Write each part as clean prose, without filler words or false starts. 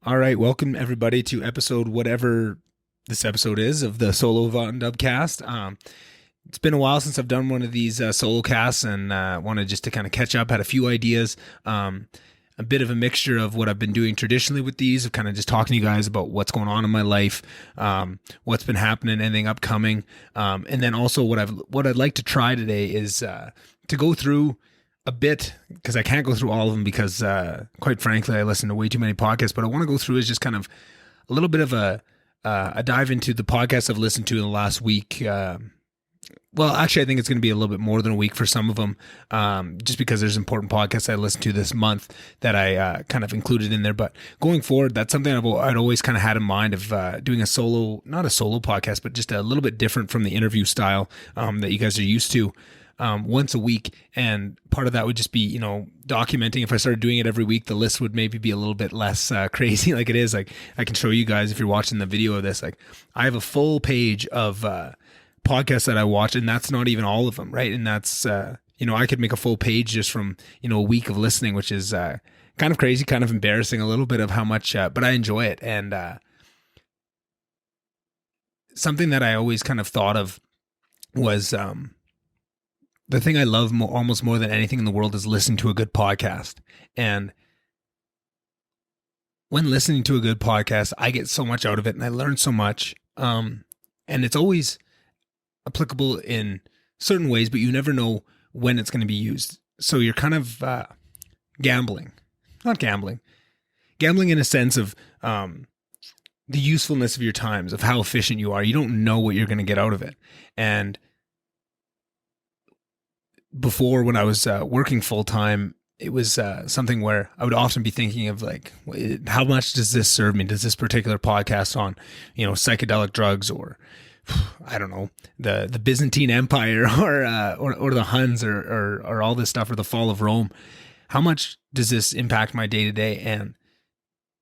All right, welcome everybody to episode whatever this episode is of the Solo Von Dubcast. It's been a while since I've done one of these solo casts, and wanted just to kind of catch up. Had a few ideas, a bit of a mixture of what I've been doing traditionally with these, of kind of just talking to you guys about what's going on in my life, what's been happening, anything upcoming, and then also what I'd like to try today is to go through a bit, because I can't go through all of them because quite frankly I listen to way too many podcasts, but I want to go through is just kind of a little bit of a dive into the podcasts I've listened to in the last week. Well, actually, I think it's going to be a little bit more than a week for some of them, just because there's important podcasts I listened to this month that I kind of included in there. But going forward, that's something I'd always kind of had in mind of doing not a solo podcast, but just a little bit different from the interview style that you guys are used to. Once a week, and part of that would just be, documenting. If I started doing it every week, the list would maybe be a little bit less crazy like it is. Like, I can show you guys, if you're watching the video of this, like, I have a full page of podcasts that I watch, and that's not even all of them, right? And that's I could make a full page just from a week of listening, which is kind of crazy, kind of embarrassing a little bit of how much, but I enjoy it. And something that I always kind of thought of was the thing I love almost more than anything in the world is listening to a good podcast. And when listening to a good podcast, I get so much out of it and I learn so much. And it's always applicable in certain ways, but you never know when it's going to be used. So you're kind of gambling in a sense of the usefulness of your times, of how efficient you are. You don't know what you're going to get out of it. And before, when I was working full time, it was something where I would often be thinking of, like, how much does this serve me? Does this particular podcast on, psychedelic drugs, or I don't know, the Byzantine Empire, or the Huns, or all this stuff, or the fall of Rome? How much does this impact my day to day? And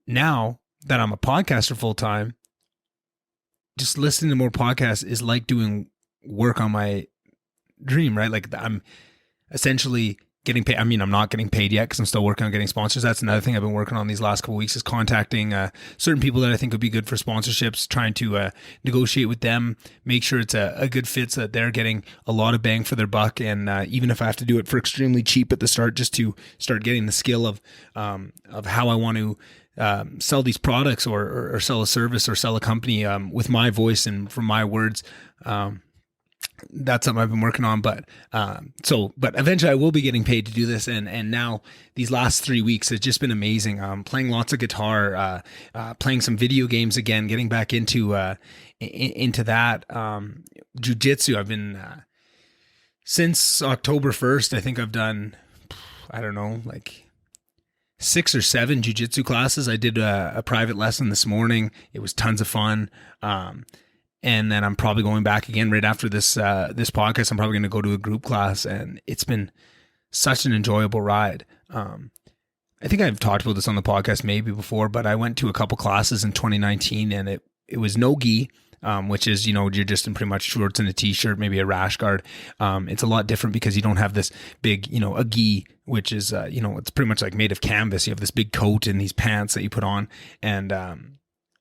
now that I'm a podcaster full time, just listening to more podcasts is like doing work on my dream, right? Like, I'm essentially getting paid. I mean, I'm not getting paid yet because I'm still working on getting sponsors. That's another thing I've been working on these last couple of weeks, is contacting certain people that I think would be good for sponsorships, trying to negotiate with them, make sure it's a good fit so that they're getting a lot of bang for their buck. And even if I have to do it for extremely cheap at the start, just to start getting the skill of how I want to sell these products, or sell a service, or sell a company with my voice and from my words. That's something I've been working on, but eventually I will be getting paid to do this. And now these last 3 weeks, it's just been amazing. Playing lots of guitar, playing some video games again, getting back into that. Jiu-jitsu, I've been, since October 1st, I think I've done, I don't know, like 6 or 7 jiu-jitsu classes. I did a private lesson this morning. It was tons of fun. And then I'm probably going back again right after this podcast. I'm probably going to go to a group class, and it's been such an enjoyable ride. I think I've talked about this on the podcast maybe before, but I went to a couple classes in 2019, and it was no gi, which is, you're just in pretty much shorts and a t-shirt, maybe a rash guard. It's a lot different because you don't have this big, a gi, which is, it's pretty much like made of canvas. You have this big coat and these pants that you put on, and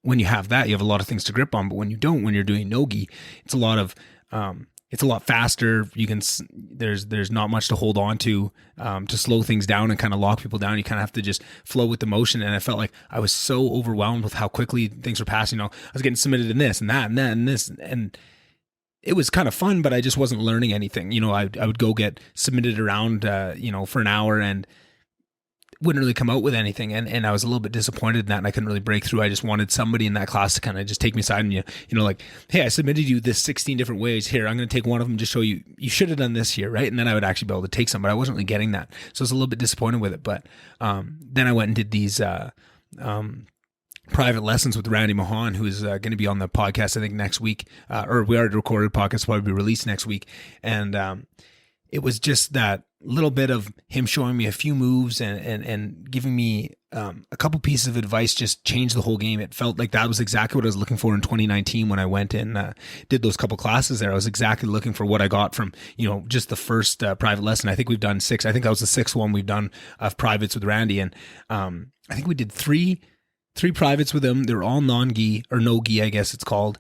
when you have that, you have a lot of things to grip on. But when you don't, when you're doing no-gi, it's a lot faster. There's not much to hold on to slow things down and kind of lock people down. You kind of have to just flow with the motion. And I felt like I was so overwhelmed with how quickly things were passing. I was getting submitted in this and that and that and this, and it was kind of fun, but I just wasn't learning anything. I would go get submitted around, for an hour, and wouldn't really come out with anything, and I was a little bit disappointed in that, and I couldn't really break through. I just wanted somebody in that class to kind of just take me aside and like, hey, I submitted you this 16 different ways. Here, I'm going to take one of them, just show you should have done this here, right? And then I would actually be able to take some, but I wasn't really getting that, so I was a little bit disappointed with it. But then I went and did these private lessons with Randy Mahan, who is going to be on the podcast, I think, next week, or we already recorded. Podcast will probably be released next week, and it was just that little bit of him showing me a few moves and giving me a couple pieces of advice just changed the whole game. It felt like that was exactly what I was looking for in 2019 when I went and did those couple classes there. I was exactly looking for what I got from, just the first private lesson. I think we've done 6. I think that was the 6th one we've done of privates with Randy. And I think we did 3 3 privates with them. They were all non-gi or no gi, I guess it's called.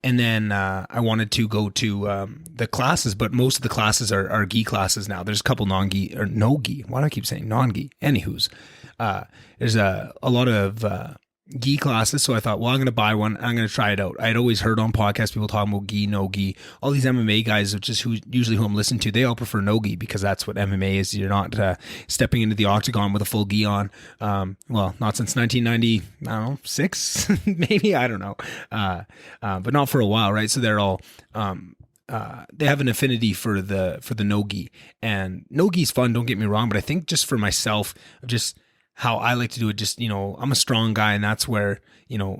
And then I wanted to go to the classes, but most of the classes are gi classes now. There's a couple non-gi or no gi. Why do I keep saying non-gi? Anywho's, there's a lot of gi classes. So I thought, well, I'm going to buy one. I'm going to try it out. I'd always heard on podcasts people talking about gi, no gi. All these MMA guys, which is usually who I'm listening to, they all prefer no gi because that's what MMA is. You're not stepping into the octagon with a full gi on. Well, not since 1990, I don't know, 6 maybe, I don't know. But not for a while, right? So they're all they have an affinity for the no gi, and no gi's fun. Don't get me wrong, but I think just for myself, just how I like to do it, just, I'm a strong guy, and that's where,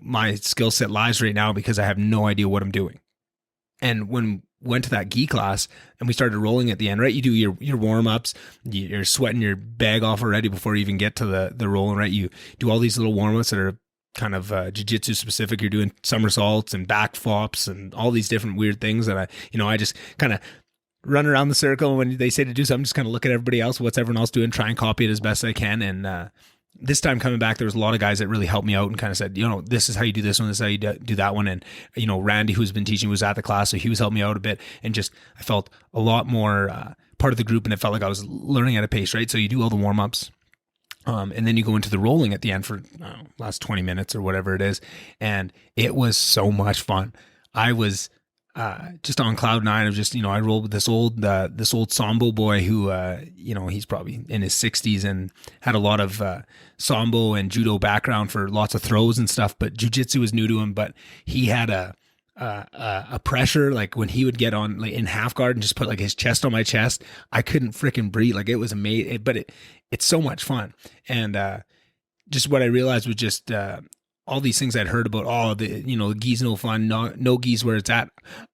my skill set lies right now because I have no idea what I'm doing. And when went to that gi class and we started rolling at the end, right? You do your warm-ups, you're sweating your bag off already before you even get to the rolling, right? You do all these little warm-ups that are kind of jiu-jitsu specific. You're doing somersaults and back flops and all these different weird things that I just kind of run around the circle. When they say to do something, just kind of look at everybody else, what's everyone else doing, try and copy it as best I can. And this time coming back, there was a lot of guys that really helped me out and kind of said, this is how you do this one, this is how you do that one. And, Randy, who's been teaching, was at the class, so he was helping me out a bit. And just, I felt a lot more part of the group, and it felt like I was learning at a pace, right? So you do all the warm-ups. And then you go into the rolling at the end for last 20 minutes or whatever it is. And it was so much fun. I was just on cloud 9 of just, I rolled with this old Sambo boy who, he's probably in his 60s and had a lot of Sambo and judo background for lots of throws and stuff, but jiu-jitsu was new to him. But he had a pressure, like when he would get on like in half guard and just put like his chest on my chest, I couldn't freaking breathe. Like it was amazing, but it's so much fun. And just what I realized was just all these things I'd heard about, the gi's no fun, no gi's where it's at.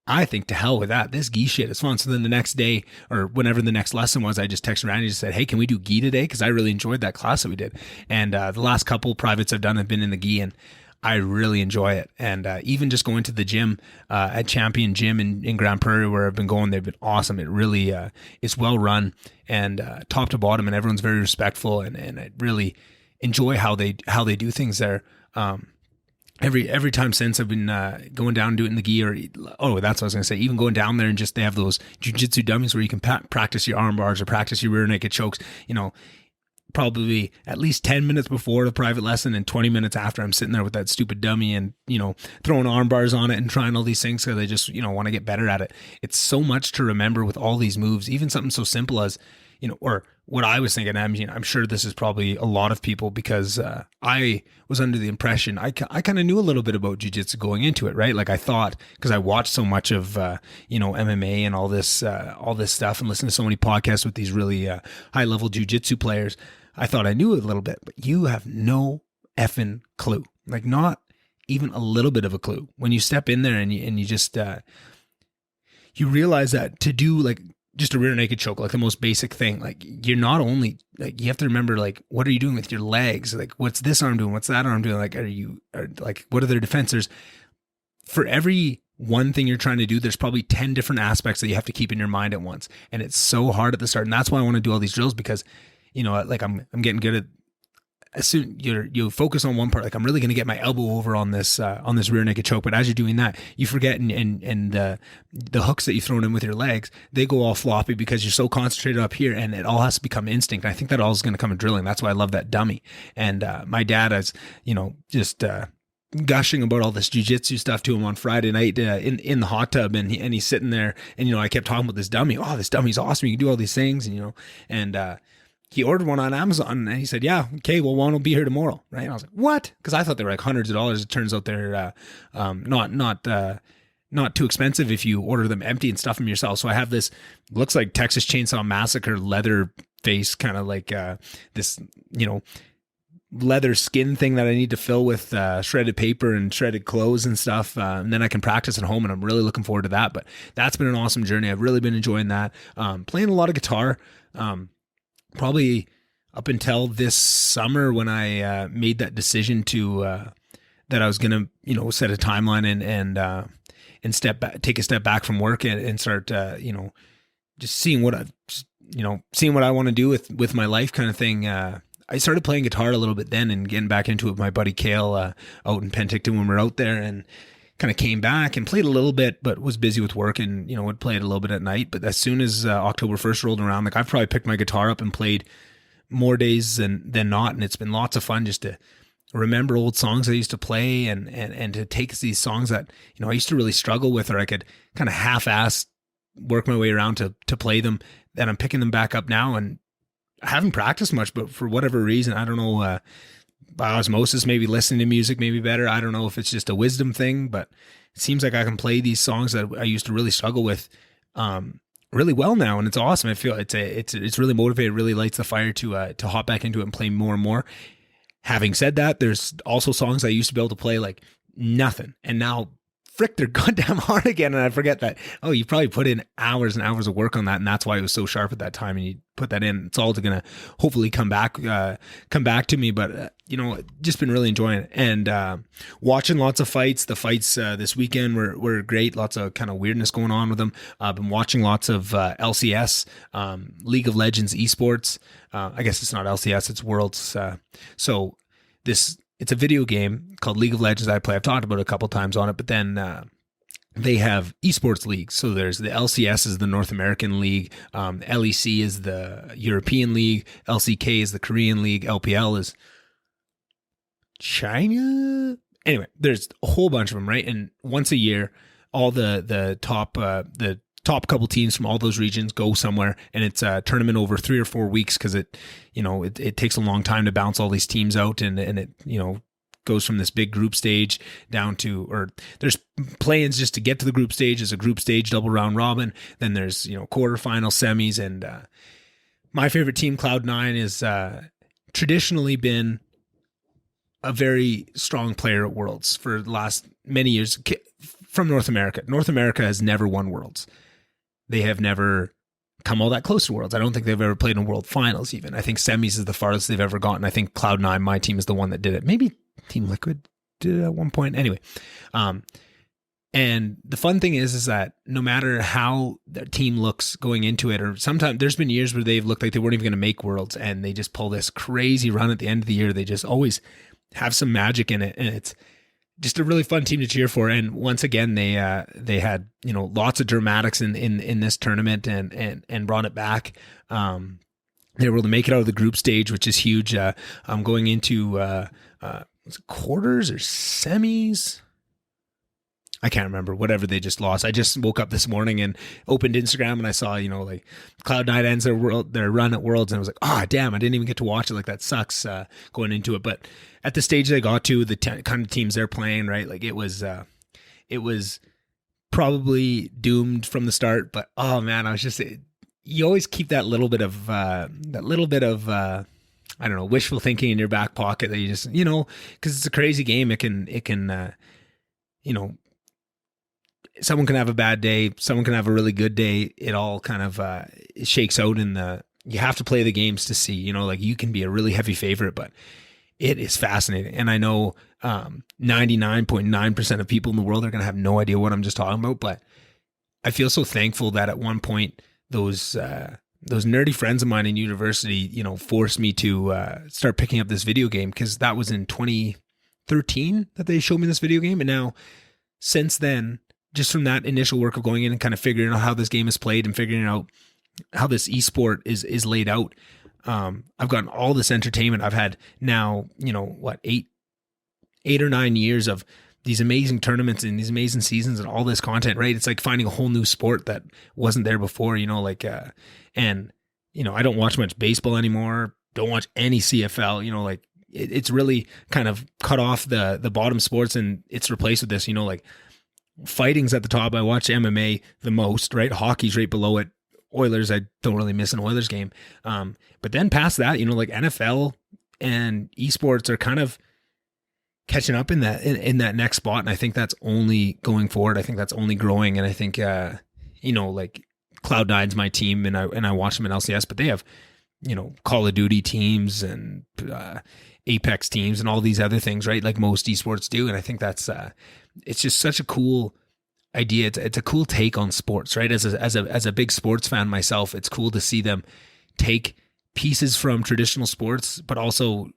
I think to hell with that. This gi shit is fun. So then the next day or whenever the next lesson was, I just texted Randy and just said, hey, can we do gi today? Because I really enjoyed that class that we did. And the last couple privates I've done have been in the gi, and I really enjoy it. And even just going to the gym at Champion Gym in Grand Prairie where I've been going, they've been awesome. It really it's well run and top to bottom, and everyone's very respectful, and I really enjoy how they do things there. Every time since I've been going down and doing the gi, that's what I was going to say, even going down there and just they have those jiu-jitsu dummies where you can practice your arm bars or practice your rear naked chokes, probably at least 10 minutes before the private lesson and 20 minutes after. I'm sitting there with that stupid dummy and, throwing arm bars on it and trying all these things because I just, want to get better at it. It's so much to remember with all these moves, even something so simple as, or what I was thinking. I'm sure this is probably a lot of people because I was under the impression I kind of knew a little bit about jiu-jitsu going into it, right? Like I thought, because I watched so much of MMA and all this stuff and listened to so many podcasts with these really high level jiu-jitsu players, I thought I knew a little bit, but you have no effing clue, like not even a little bit of a clue when you step in there and you just you realize that to do like just a rear naked choke, like the most basic thing, like you're not only like, you have to remember, like, what are you doing with your legs? Like, what's this arm doing? What's that arm doing? Like, what are their defenses? For every one thing you're trying to do, there's probably 10 different aspects that you have to keep in your mind at once. And it's so hard at the start. And that's why I want to do all these drills because, like I'm getting good at, as soon you focus on one part, like I'm really going to get my elbow over on this rear naked choke. But as you're doing that, you forget and the hooks that you've thrown in with your legs, they go all floppy because you're so concentrated up here, and it all has to become instinct. And I think that all is going to come in drilling. That's why I love that dummy. And my dad is, just gushing about all this jiu-jitsu stuff to him on Friday night in the hot tub, and he's sitting there, and I kept talking about this dummy. Oh, this dummy's awesome. You can do all these things, and he ordered one on Amazon, and he said, yeah, okay, well, one will be here tomorrow, right? And I was like, what? Because I thought they were like hundreds of dollars. It turns out they're not too expensive if you order them empty and stuff them yourself. So I have this, looks like Texas Chainsaw Massacre leather face, kind of like this, leather skin thing that I need to fill with shredded paper and shredded clothes and stuff. And then I can practice at home, and I'm really looking forward to that. But that's been an awesome journey. I've really been enjoying that. Playing a lot of guitar. Probably up until this summer when I made that decision to that I was gonna set a timeline and take a step back from work and start just seeing what I want to do with my life kind of thing. I started playing guitar a little bit then and getting back into it with my buddy Kale out in Penticton when we were out there, and kind of came back and played a little bit, but was busy with work and, would play it a little bit at night. But as soon as October 1st rolled around, like I've probably picked my guitar up and played more days than not. And it's been lots of fun just to remember old songs I used to play and to take these songs that, I used to really struggle with, or I could kind of half-ass work my way around to play them. And I'm picking them back up now, and I haven't practiced much, but for whatever reason, I don't know, by osmosis, maybe listening to music maybe better. I don't know if it's just a wisdom thing, but it seems like I can play these songs that I used to really struggle with really well now, and it's awesome. I feel it's really motivated, really lights the fire to hop back into it and play more and more. Having said that, there's also songs I used to be able to play like nothing, and now frick, they're goddamn hard again. And I forget that, you probably put in hours and hours of work on that, and that's why it was so sharp at that time. And you put that in, it's all going to hopefully come back to me. But just been really enjoying it, and watching lots of fights. The fights this weekend were great. Lots of kind of weirdness going on with them. I've been watching lots of LCS, League of Legends esports. I guess it's not LCS, it's Worlds. It's a video game called League of Legends I play. I've talked about it a couple times on it, but then they have esports leagues. So there's the LCS is the North American League, LEC is the European League, LCK is the Korean League, LPL is China. Anyway, there's a whole bunch of them, right? And once a year, all the top couple teams from all those regions go somewhere, and it's a tournament over 3 or 4 weeks because it takes a long time to bounce all these teams out, and it goes from this big group stage down to, or there's play-ins just to get to the group stage. As a group stage double round robin, then there's quarterfinal, semis, and my favorite team, Cloud9, is traditionally been a very strong player at Worlds for the last many years from North America. North America has never won Worlds. They have never come all that close to Worlds. I don't think they've ever played in World Finals even. I think semis is the farthest they've ever gotten. I think Cloud9, my team, is the one that did it. Maybe Team Liquid did it at one point. Anyway, and the fun thing is that no matter how their team looks going into it, or sometimes there's been years where they've looked like they weren't even going to make Worlds, and they just pull this crazy run at the end of the year. They just always have some magic in it, and it's just a really fun team to cheer for. And once again, they had lots of dramatics in this tournament and brought it back. They were able to make it out of the group stage, which is huge. I'm going into was it quarters or semis? I can't remember, whatever they just lost. I just woke up this morning and opened Instagram, and I saw, like Cloud9 ends their run at Worlds, and I was like, damn, I didn't even get to watch it. Like, that sucks going into it. But at the stage they got to, the kind of teams they're playing, right? Like, it was probably doomed from the start. But oh man, I was just, you always keep that little bit of I don't know, wishful thinking in your back pocket that you just, because it's a crazy game. It can someone can have a bad day, someone can have a really good day. It all kind of it shakes out you have to play the games to see, like you can be a really heavy favorite, but it is fascinating. And I know 99.9% of people in the world are going to have no idea what I'm just talking about, but I feel so thankful that at one point those nerdy friends of mine in university, forced me to start picking up this video game, because that was in 2013 that they showed me this video game. And now since then, just from that initial work of going in and kind of figuring out how this game is played and figuring out how this esport is laid out, I've gotten all this entertainment. I've had now, 8 or 9 years of these amazing tournaments and these amazing seasons and all this content, right? It's like finding a whole new sport that wasn't there before, and I don't watch much baseball anymore. Don't watch any CFL, it's really kind of cut off the bottom sports, and it's replaced with this, fighting's at the top. I watch MMA the most, right? Hockey's right below it. Oilers, I don't really miss an Oilers game. But then past that, like NFL and esports are kind of catching up in that next spot. And I think that's only going forward. I think that's only growing. And I think, like Cloud9's my team, and I watch them in LCS, but they have, Call of Duty teams and Apex teams and all these other things, right? Like most esports do. And I think that's, it's just such a cool idea. It's a cool take on sports, right? As a big sports fan myself, it's cool to see them take pieces from traditional sports, but also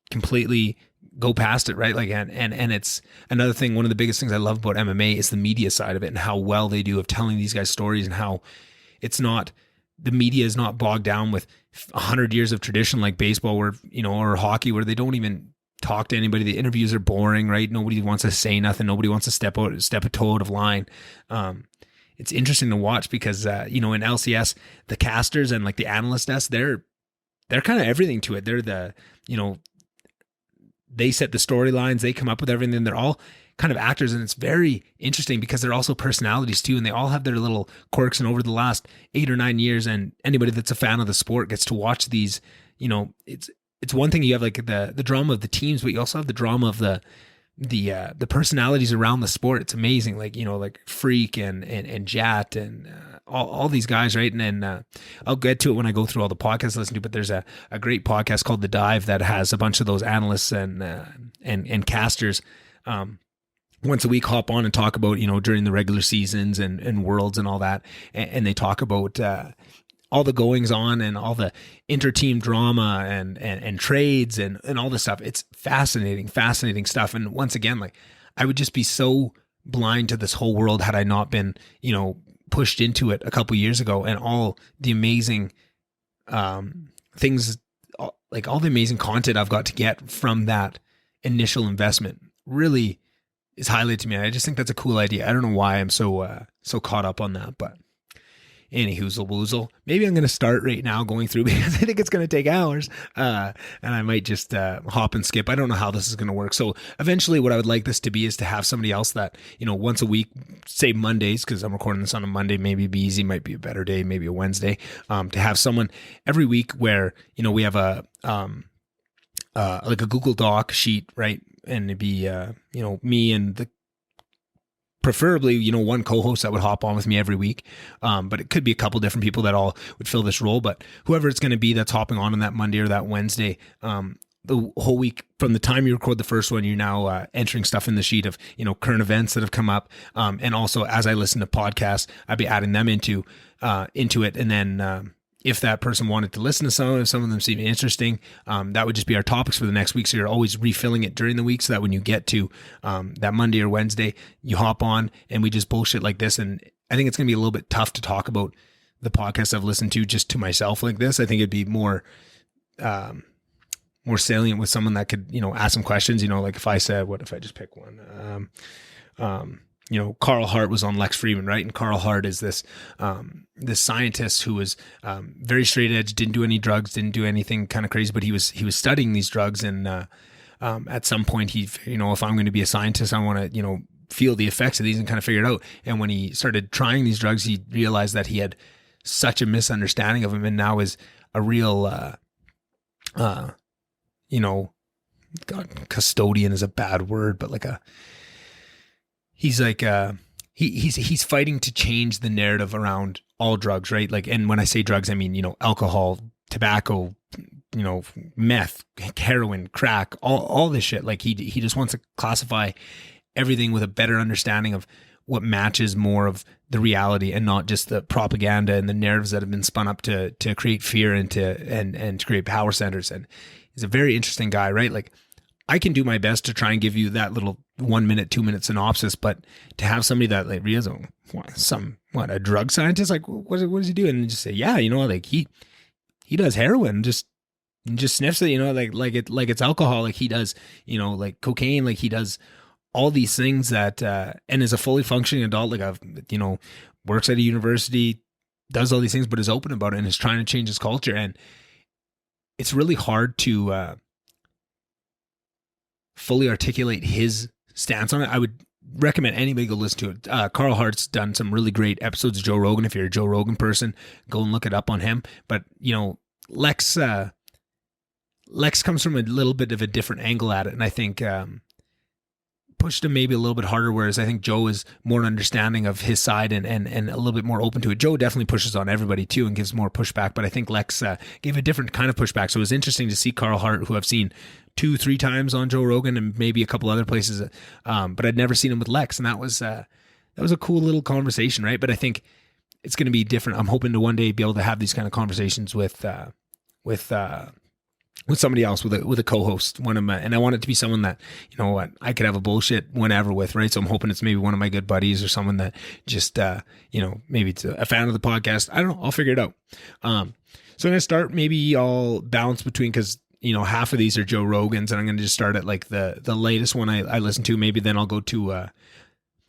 completely go past it, right? Like, and it's another thing. One of the biggest things I love about MMA is the media side of it and how well they do of telling these guys stories, and how it's not, the media is not bogged down with 100 years of tradition like baseball, where, or hockey, where they don't even talk to anybody. The interviews are boring, right? Nobody wants to say nothing. Nobody wants to step a toe out of line. It's interesting to watch because, in LCS, the casters and like the analyst desk, they're kind of everything to it. They're the, they set the storylines, they come up with everything. They're all kind of actors, and it's very interesting because they're also personalities too, and they all have their little quirks. And over the last 8 or 9 years, and anybody that's a fan of the sport gets to watch these, it's one thing, you have like the drama of the teams, but you also have the drama of the personalities around the sport. It's amazing. Like, like Freak and Jat and all these guys, right? And then I'll get to it when I go through all the podcasts to listen to, but there's a great podcast called The Dive that has a bunch of those analysts and casters once a week hop on and talk about, during the regular seasons and worlds and all that. And they talk about all the goings on and all the inter-team drama and trades and all this stuff. It's fascinating stuff. And once again, like, I would just be so blind to this whole world had I not been, pushed into it a couple years ago, and all the amazing things, like all the amazing content I've got to get from that initial investment really is highlighted to me. I just think that's a cool idea. I don't know why I'm so caught up on that, but any hoozle woozle. Maybe I'm going to start right now going through, because I think it's going to take hours, and I might just hop and skip. I don't know how this is going to work. So eventually what I would like this to be is to have somebody else that, once a week, say Mondays, because I'm recording this on a Monday, maybe it'd be easy, might be a better day, maybe a Wednesday, to have someone every week where, we have a like a Google Doc sheet, right? And it'd be, me and preferably, one co-host that would hop on with me every week. But it could be a couple different people that all would fill this role. But whoever it's going to be that's hopping on that Monday or that Wednesday, the whole week from the time you record the first one, you're now entering stuff in the sheet of, current events that have come up. And also, as I listen to podcasts, I'd be adding them into it. And then if that person wanted to listen to some of them seem interesting, that would just be our topics for the next week. So you're always refilling it during the week, so that when you get to that Monday or Wednesday, you hop on and we just bullshit like this. And I think it's going to be a little bit tough to talk about the podcast I've listened to just to myself like this. I think it'd be more salient with someone that could, ask some questions, like if I said, what if I just pick one? Carl Hart was on Lex Fridman, right? And Carl Hart is this scientist who was very straight edge, didn't do any drugs, didn't do anything kind of crazy, but he was studying these drugs. And at some point, he, if I'm going to be a scientist, I want to, feel the effects of these and kind of figure it out. And when he started trying these drugs, he realized that he had such a misunderstanding of them, and now is a real, God, custodian is a bad word, but like he's like he's fighting to change the narrative around all drugs, right? Like, and when I say drugs, I mean, alcohol, tobacco, meth, heroin, crack, all this shit. Like he just wants to classify everything with a better understanding of what matches more of the reality, and not just the propaganda and the narratives that have been spun up to create fear and to create power centers. And he's a very interesting guy, right? Like, I can do my best to try and give you that little 1 minute, 2 minute synopsis, but to have somebody that like reads a drug scientist, like what does he do? And just say, yeah, like he does heroin, just sniffs it, like it's alcohol, like he does, like cocaine, like he does all these things that, and is a fully functioning adult, like works at a university, does all these things, but is open about it and is trying to change his culture. And it's really hard to, fully articulate his stance on it. I would recommend anybody go listen to it. Carl Hart's done some really great episodes of Joe Rogan. If you're a Joe Rogan person, go and look it up on him. But Lex comes from a little bit of a different angle at it, and I think pushed him maybe a little bit harder, whereas I think Joe is more understanding of his side and a little bit more open to it. Joe definitely pushes on everybody too and gives more pushback, but I think Lex gave a different kind of pushback. So it was interesting to see Carl Hart, who I've seen 2-3 times on Joe Rogan and maybe a couple other places, but I'd never seen him with Lex, and that was a cool little conversation, right? But I think it's going to be different. I'm hoping to one day be able to have these kind of conversations with with somebody else, with a co-host, and I want it to be someone that, you know what, I could have a bullshit whenever with, right? So I'm hoping it's maybe one of my good buddies or someone that just, maybe it's a fan of the podcast. I don't know. I'll figure it out. So I'm going to start, maybe I'll bounce between, cause half of these are Joe Rogan's, and I'm going to just start at like the latest one I listen to. Maybe then I'll go to,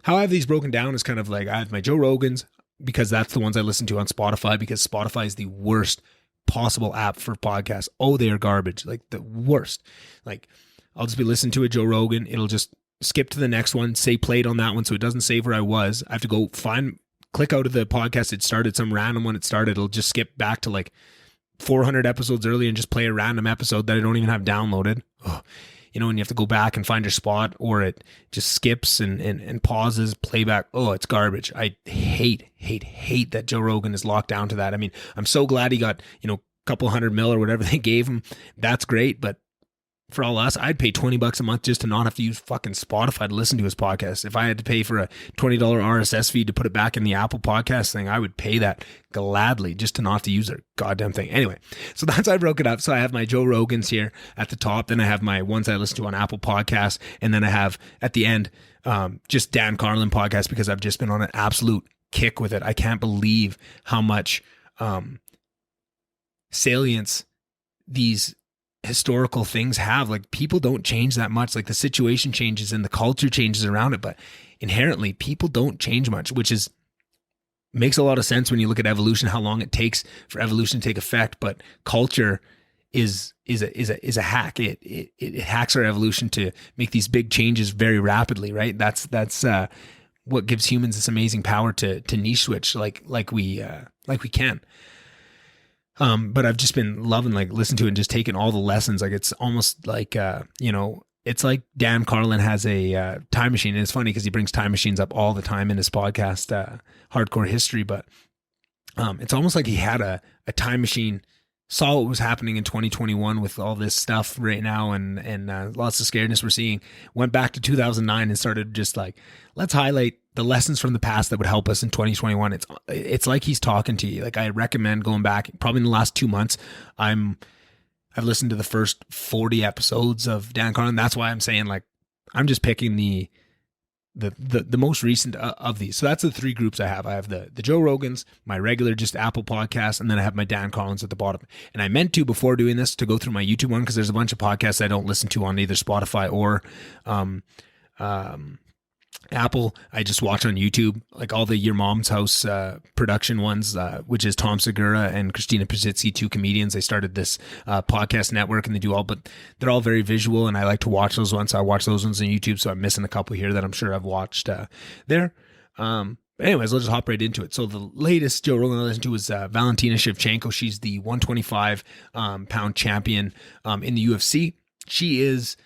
how I have these broken down is kind of like I have my Joe Rogan's, because that's the ones I listen to on Spotify, because Spotify is the worst possible app for podcasts. Oh, they are garbage, like the worst. Like I'll just be listening to a Joe Rogan, it'll just skip to the next one, say played on that one, so it doesn't save where I was. I have to go click out of the podcast it started, some random one it started, it'll just skip back to like 400 episodes earlier and just play a random episode that I don't even have downloaded. Oh, and you have to go back and find your spot, or it just skips and pauses playback. Oh, it's garbage. I hate that Joe Rogan is locked down to that. I mean, I'm so glad he got, a couple $100 million or whatever they gave him. That's great. But for all us, I'd pay $20 a month just to not have to use fucking Spotify to listen to his podcast. If I had to pay for a $20 RSS feed to put it back in the Apple podcast thing, I would pay that gladly just to not have to use their goddamn thing. Anyway, so that's how I broke it up. So I have my Joe Rogan's here at the top. Then I have my ones I listen to on Apple Podcasts. And then I have at the end, just Dan Carlin podcast, because I've just been on an absolute kick with it. I can't believe how much salience these historical things have. Like, people don't change that much. Like, the situation changes and the culture changes around it, but inherently people don't change much, which makes a lot of sense when you look at evolution, how long it takes for evolution to take effect. But culture is a hack. It hacks our evolution to make these big changes very rapidly, right? That's what gives humans this amazing power to niche switch like we can. But I've just been loving, like, listening to it and just taking all the lessons. Like, it's almost like, it's like Dan Carlin has a time machine. And it's funny because he brings time machines up all the time in his podcast, Hardcore History. But it's almost like he had a time machine, saw what was happening in 2021 with all this stuff right now and lots of scaredness we're seeing, went back to 2009 and started just like, let's highlight the lessons from the past that would help us in 2021. It's like he's talking to you. Like, I recommend going back probably in the last 2 months. I've listened to the first 40 episodes of Dan Carlin. That's why I'm saying, like, I'm just picking the most recent of these. So that's the three groups I have. I have the Joe Rogans, my regular just Apple podcast, and then I have my Dan Carlins at the bottom. And I meant to, before doing this, to go through my YouTube one, because there's a bunch of podcasts I don't listen to on either Spotify or Apple. I just watch on YouTube, like all the Your Mom's House production ones, which is Tom Segura and Christina Pazitsky, two comedians. They started this podcast network, and but they're all very visual, and I like to watch those ones. So I watch those ones on YouTube, so I'm missing a couple here that I'm sure I've watched there. But anyways, let's just hop right into it. So the latest Joe Rogan I listened to was Valentina Shevchenko. She's the 125 pound champion in the UFC. She is,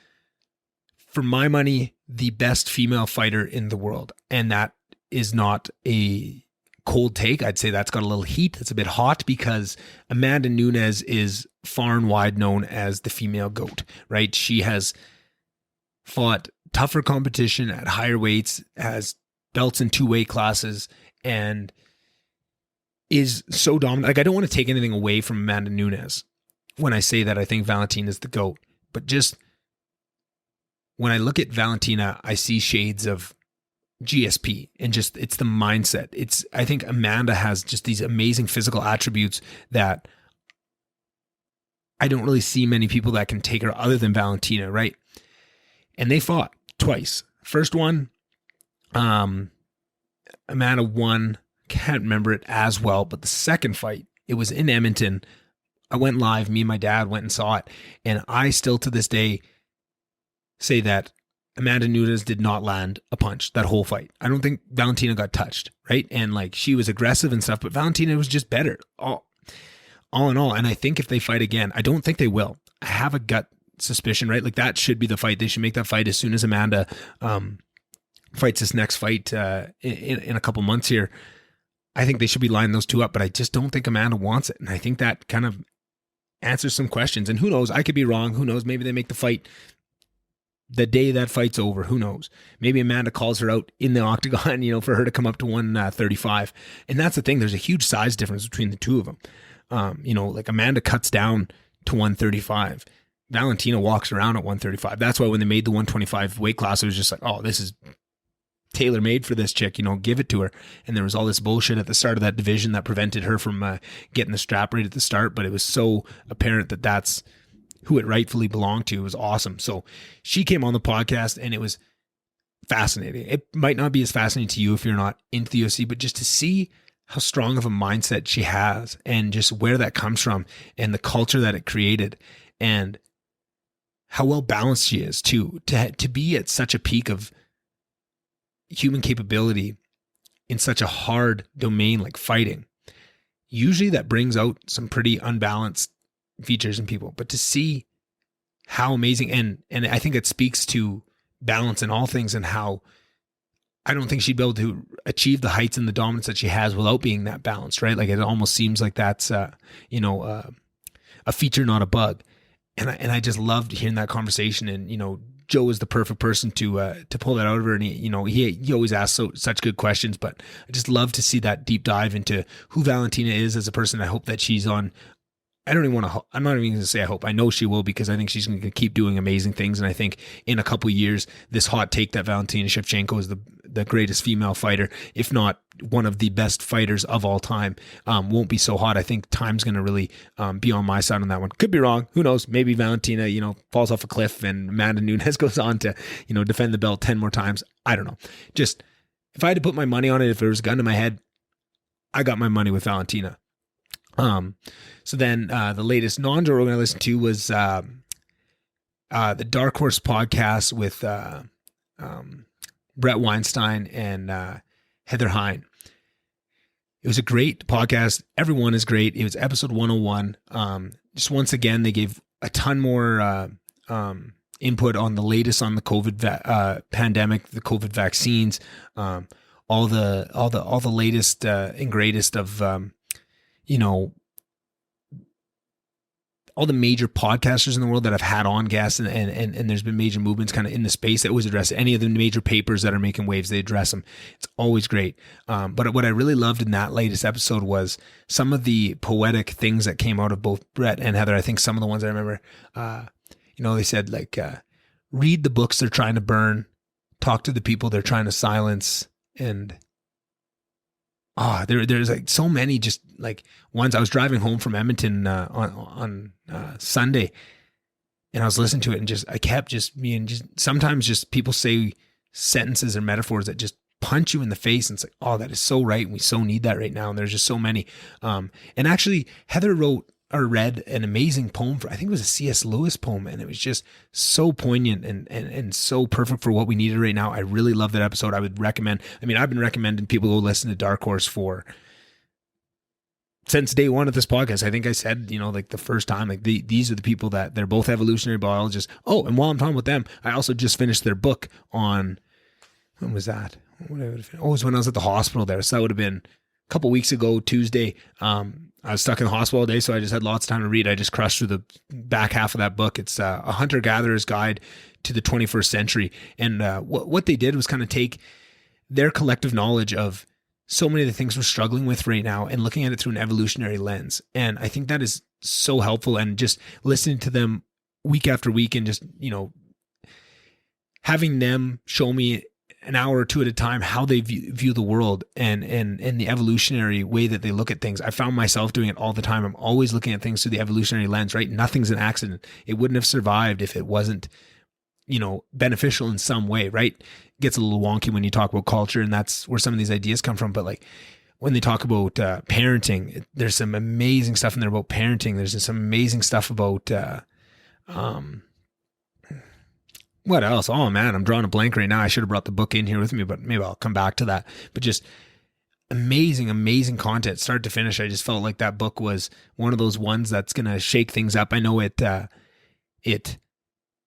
for my money, the best female fighter in the world. And that is not a cold take. I'd say that's got a little heat. It's a bit hot, because Amanda Nunes is far and wide known as the female GOAT, right? She has fought tougher competition at higher weights, has belts in 2 weight classes, and is so dominant. Like, I don't want to take anything away from Amanda Nunes when I say that I think Valentina is the GOAT, but just when I look at Valentina, I see shades of GSP, and just, it's the mindset. I think Amanda has just these amazing physical attributes that I don't really see many people that can take her other than Valentina, right? And they fought twice. First one, Amanda won. Can't remember it as well, but the second fight, it was in Edmonton. I went live. Me and my dad went and saw it, and I still to this day say that Amanda Nunes did not land a punch that whole fight. I don't think Valentina got touched, right? And like, she was aggressive and stuff, but Valentina was just better all in all. And I think if they fight again, I don't think they will. I have a gut suspicion, right? Like, that should be the fight. They should make that fight as soon as Amanda fights this next fight in a couple months here. I think they should be lining those two up, but I just don't think Amanda wants it. And I think that kind of answers some questions. And who knows? I could be wrong. Who knows? Maybe they make the fight the day that fight's over. Who knows? Maybe Amanda calls her out in the octagon, for her to come up to 135. And that's the thing. There's a huge size difference between the two of them. Like Amanda cuts down to 135. Valentina walks around at 135. That's why when they made the 125 weight class, it was just like, oh, this is tailor made for this chick, give it to her. And there was all this bullshit at the start of that division that prevented her from getting the strap right at the start. But it was so apparent that that's who it rightfully belonged to. It was awesome. So she came on the podcast and it was fascinating. It might not be as fascinating to you if you're not into the UFC, but just to see how strong of a mindset she has and just where that comes from and the culture that it created and how well balanced she is too, to be at such a peak of human capability in such a hard domain like fighting. Usually that brings out some pretty unbalanced features in people, but to see how amazing, and I think it speaks to balance in all things and how I don't think she'd be able to achieve the heights and the dominance that she has without being that balanced, right? Like it almost seems like that's, a feature, not a bug. And I just loved hearing that conversation. And, Joe is the perfect person to pull that out of her. And he always asks such good questions, but I just love to see that deep dive into who Valentina is as a person. I hope that she's on, I'm not even going to say I hope. I know she will, because I think she's going to keep doing amazing things. And I think in a couple of years, this hot take that Valentina Shevchenko is the greatest female fighter, if not one of the best fighters of all time, won't be so hot. I think time's going to really be on my side on that one. Could be wrong. Who knows? Maybe Valentina, falls off a cliff and Amanda Nunes goes on to, defend the belt 10 more times. I don't know. Just if I had to put my money on it, if there was a gun to my head, I got my money with Valentina. So then the latest non-Joe Rogan I listened to was the Dark Horse podcast with Brett Weinstein and Heather Hine. It was a great podcast. Everyone is great. It was episode 101. Just once again, they gave a ton more input on the latest on the COVID pandemic, the COVID vaccines, all the latest and greatest of all the major podcasters in the world that have had on guests, and there's been major movements kind of in the space that always address any of the major papers that are making waves. They address them. It's always great. But what I really loved in that latest episode was some of the poetic things that came out of both Brett and Heather. I think some of the ones I remember, they said like, read the books they're trying to burn, talk to the people they're trying to silence, and there's like so many just like ones. I was driving home from Edmonton on Sunday, and I was listening to it, and I kept just being sometimes just people say sentences or metaphors that just punch you in the face, and it's like, oh, that is so right, and we so need that right now. And there's just so many. And actually, Heather read an amazing poem I think it was a C.S. Lewis poem, and it was just so poignant and so perfect for what we needed right now. I really love that episode. I would recommend, I've been recommending people go listen to Dark Horse since day one of this podcast. I think I said, like the first time, like these are the people that they're both evolutionary biologists. Oh, and while I'm talking with them, I also just finished their book on, when was that? It was when I was at the hospital there. So that would have been a couple weeks ago, Tuesday. I was stuck in the hospital all day, so I just had lots of time to read. I just crushed through the back half of that book. It's a hunter-gatherer's guide to the 21st century. And what they did was kind of take their collective knowledge of so many of the things we're struggling with right now and looking at it through an evolutionary lens. And I think that is so helpful. And just listening to them week after week and just, having them show me an hour or two at a time how they view the world and the evolutionary way that they look at things. I found myself doing it all the time. I'm always looking at things through the evolutionary lens, right? Nothing's an accident. It wouldn't have survived if it wasn't, beneficial in some way, right? It gets a little wonky when you talk about culture, and that's where some of these ideas come from. But like when they talk about parenting, there's some amazing stuff in there about parenting. There's some amazing stuff about what else? Oh man, I'm drawing a blank right now. I should have brought the book in here with me, but maybe I'll come back to that. But just amazing, amazing content, start to finish. I just felt like that book was one of those ones that's going to shake things up. I know it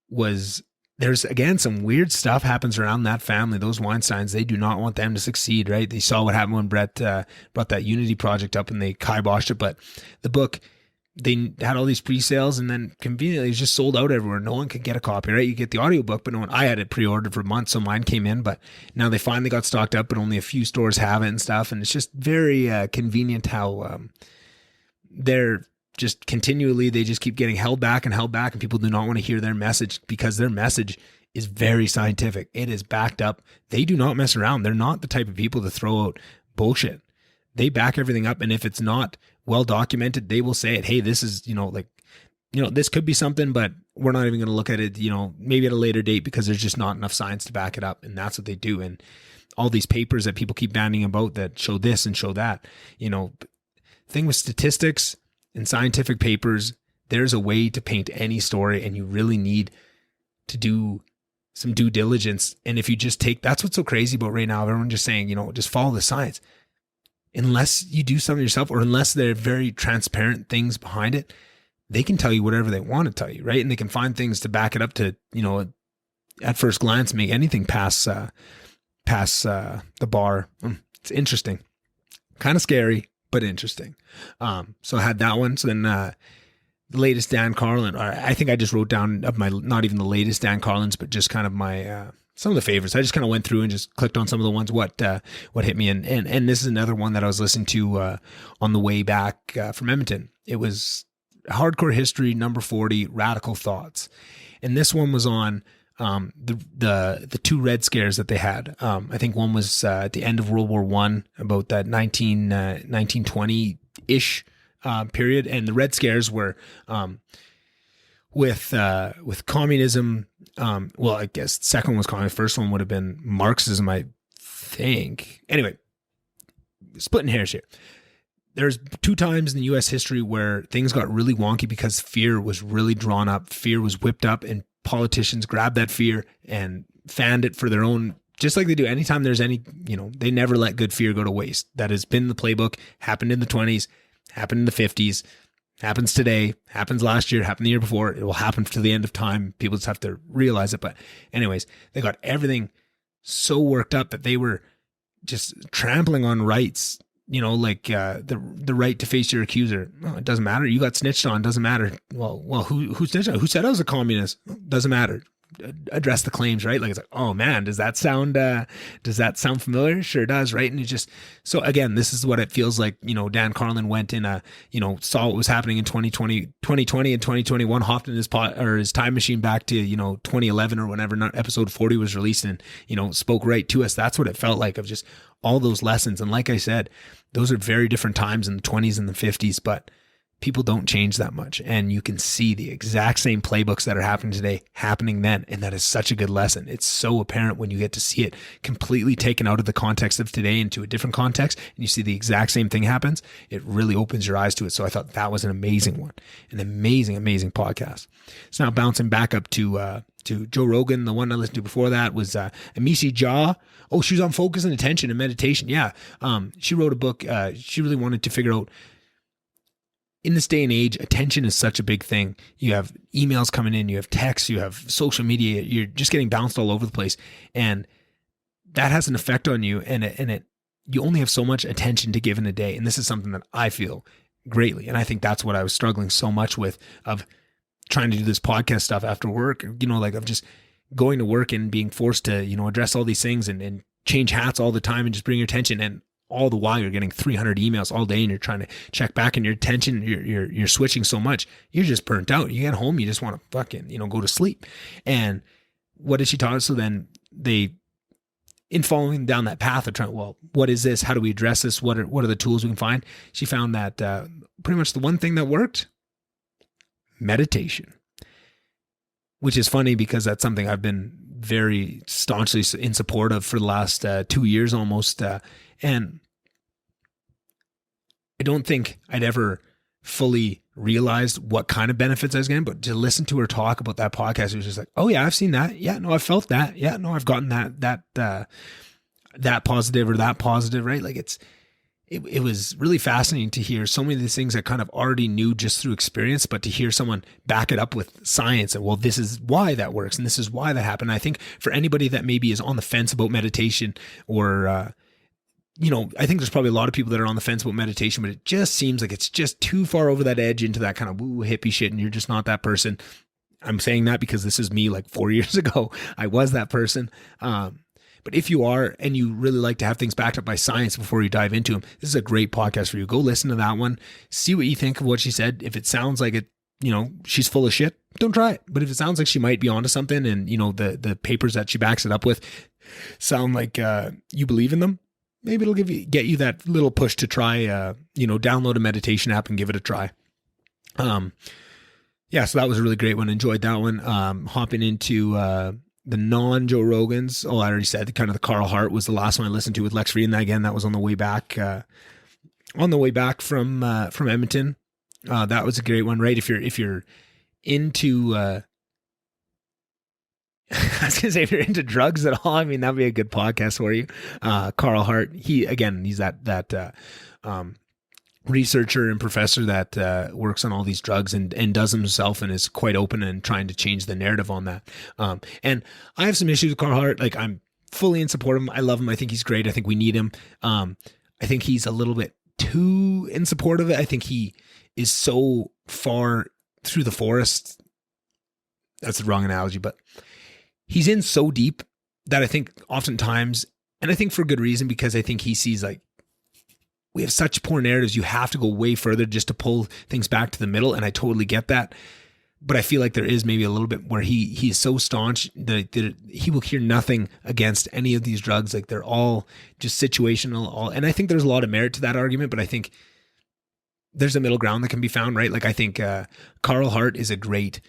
was, there's again, some weird stuff happens around that family. Those Weinsteins, they do not want them to succeed, right? They saw what happened when Brett brought that Unity project up and they kiboshed it. But the book, they had all these pre-sales, and then conveniently it's just sold out everywhere. No one could get a copy, right? You get the audiobook, but I had it pre-ordered for months, so mine came in, but now they finally got stocked up, but only a few stores have it and stuff. And it's just very convenient how they're just continually, they just keep getting held back, and people do not want to hear their message because their message is very scientific. It is backed up. They do not mess around. They're not the type of people to throw out bullshit. They back everything up. And if it's not well documented, they will say it. Hey, this is, this could be something, but we're not even going to look at it, maybe at a later date because there's just not enough science to back it up. And that's what they do. And all these papers that people keep bandying about that show this and show that, thing with statistics and scientific papers, there's a way to paint any story, and you really need to do some due diligence. And if you just that's what's so crazy about right now, everyone just saying, just follow the science. Unless you do something yourself, or unless they're very transparent things behind it, they can tell you whatever they want to tell you, right? And they can find things to back it up to, at first glance, make anything pass the bar. It's interesting, kind of scary, but interesting. So I had that one. So then the latest Dan Carlin, I think I just wrote down of my, not even the latest Dan Carlins, but just kind of my some of the favorites. I just kind of went through and just clicked on some of the ones what hit me, and this is another one that I was listening to on the way back from Edmonton. It was Hardcore History number 40, Radical Thoughts, and this one was on the two Red Scares that they had. I think one was at the end of World War I, about that 1920-ish period, and the Red Scares were with communism. Well, I guess the second one was communism. First one would have been Marxism, I think. Anyway, splitting hairs here. There's two times in the U.S. history where things got really wonky because fear was really drawn up. Fear was whipped up, and politicians grabbed that fear and fanned it for their own, just like they do anytime there's any, they never let good fear go to waste. That has been the playbook, happened in the 20s, happened in the 50s, happens today, happens last year, happened the year before. It will happen to the end of time. People just have to realize it. But anyways, they got everything so worked up that they were just trampling on rights, like the right to face your accuser. No, it doesn't matter. You got snitched on. Doesn't matter. Well, who snitched on? Who said I was a communist? Doesn't matter. Address the claims, right? Like, it's like, oh man, does that sound familiar? Sure does, right? And it just, so again, this is what it feels like. Dan Carlin went in saw what was happening in 2020 and 2021, hopped in his time machine back to 2011 or whenever episode 40 was released, and spoke right to us. That's what it felt like, of just all those lessons. And like I said, those are very different times in the 20s and the 50s, but people don't change that much. And you can see the exact same playbooks that are happening today happening then. And that is such a good lesson. It's so apparent when you get to see it completely taken out of the context of today into a different context, and you see the exact same thing happens. It really opens your eyes to it. So I thought that was an amazing one, an amazing, amazing podcast. So now bouncing back up to Joe Rogan. The one I listened to before that was Amici Jha. Oh, she was on focus and attention and meditation. Yeah. She wrote a book. She really wanted to figure out, in this day and age, attention is such a big thing. You have emails coming in, you have texts, you have social media, you're just getting bounced all over the place. And that has an effect on you. And you only have so much attention to give in a day. And this is something that I feel greatly. And I think that's what I was struggling so much with, of trying to do this podcast stuff after work, like of just going to work and being forced to, address all these things and change hats all the time and just bring your attention. And all the while you're getting 300 emails all day and you're trying to check back, and your attention, you're switching so much, you're just burnt out. You get home, you just want to fucking, go to sleep. And what did she taught us? So then in following down that path of trying, well, what is this? How do we address this? What are the tools we can find? She found that pretty much the one thing that worked, meditation, which is funny because that's something I've been very staunchly in support of for the last 2 years almost. And I don't think I'd ever fully realized what kind of benefits I was getting, but to listen to her talk about that podcast, it was just like, oh yeah, I've seen that. Yeah, no, I've felt that. Yeah, no, I've gotten that positive or that positive, right? Like it was really fascinating to hear so many of these things I kind of already knew just through experience, but to hear someone back it up with science and, well, this is why that works and this is why that happened. I think for anybody that maybe is on the fence about meditation, or I think there's probably a lot of people that are on the fence about meditation, but it just seems like it's just too far over that edge into that kind of woo hippie shit, and you're just not that person. I'm saying that because this is me like 4 years ago. I was that person. But if you are, and you really like to have things backed up by science before you dive into them, this is a great podcast for you. Go listen to that one. See what you think of what she said. If it sounds like it, she's full of shit, don't try it. But if it sounds like she might be onto something, and the papers that she backs it up with sound like you believe in them, maybe it'll get you that little push to try, download a meditation app and give it a try. Yeah, so that was a really great one. Enjoyed that one. Hopping into the non-Joe Rogans. Oh, I already said kind of the Carl Hart was the last one I listened to with Lex Frieden. Again, that was on the way back. From Edmonton. That was a great one, right? If you're into I was gonna say, if you're into drugs at all, I mean, that'd be a good podcast for you. Carl Hart, he's that researcher and professor that works on all these drugs and does them himself, and is quite open and trying to change the narrative on that. And I have some issues with Carl Hart. Like, I'm fully in support of him. I love him. I think he's great. I think we need him. I think he's a little bit too in support of it. I think he is so far through the forest. That's the wrong analogy, but he's in so deep that I think oftentimes, and I think for good reason, because I think he sees, like, we have such poor narratives. You have to go way further just to pull things back to the middle. And I totally get that. But I feel like there is maybe a little bit where he is so staunch that he will hear nothing against any of these drugs. Like, they're all just situational. And I think there's a lot of merit to that argument, but I think there's a middle ground that can be found, right? Like, I think Carl Hart is a great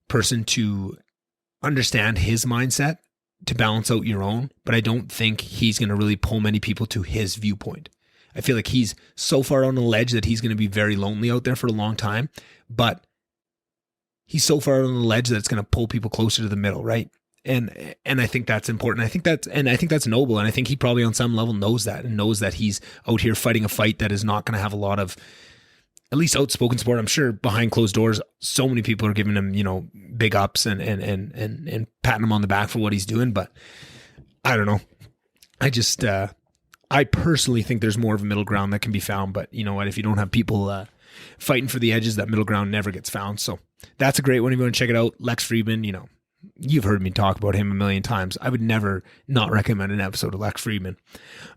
person to understand his mindset to balance out your own, but I don't think he's going to really pull many people to his viewpoint. I feel like he's so far on the ledge that he's going to be very lonely out there for a long time, but he's so far on the ledge that it's going to pull people closer to the middle, right? And I think that's important. I think that's noble, and I think he probably on some level knows that, and knows that he's out here fighting a fight that is not going to have a lot of, at least outspoken support. I'm sure behind closed doors, so many people are giving him, big ups and patting him on the back for what he's doing. But I don't know. I personally think there's more of a middle ground that can be found. But you know what? If you don't have people fighting for the edges, that middle ground never gets found. So that's a great one. If you want to check it out, Lex Frieden, you've heard me talk about him a million times. I would never not recommend an episode of Lex Frieden.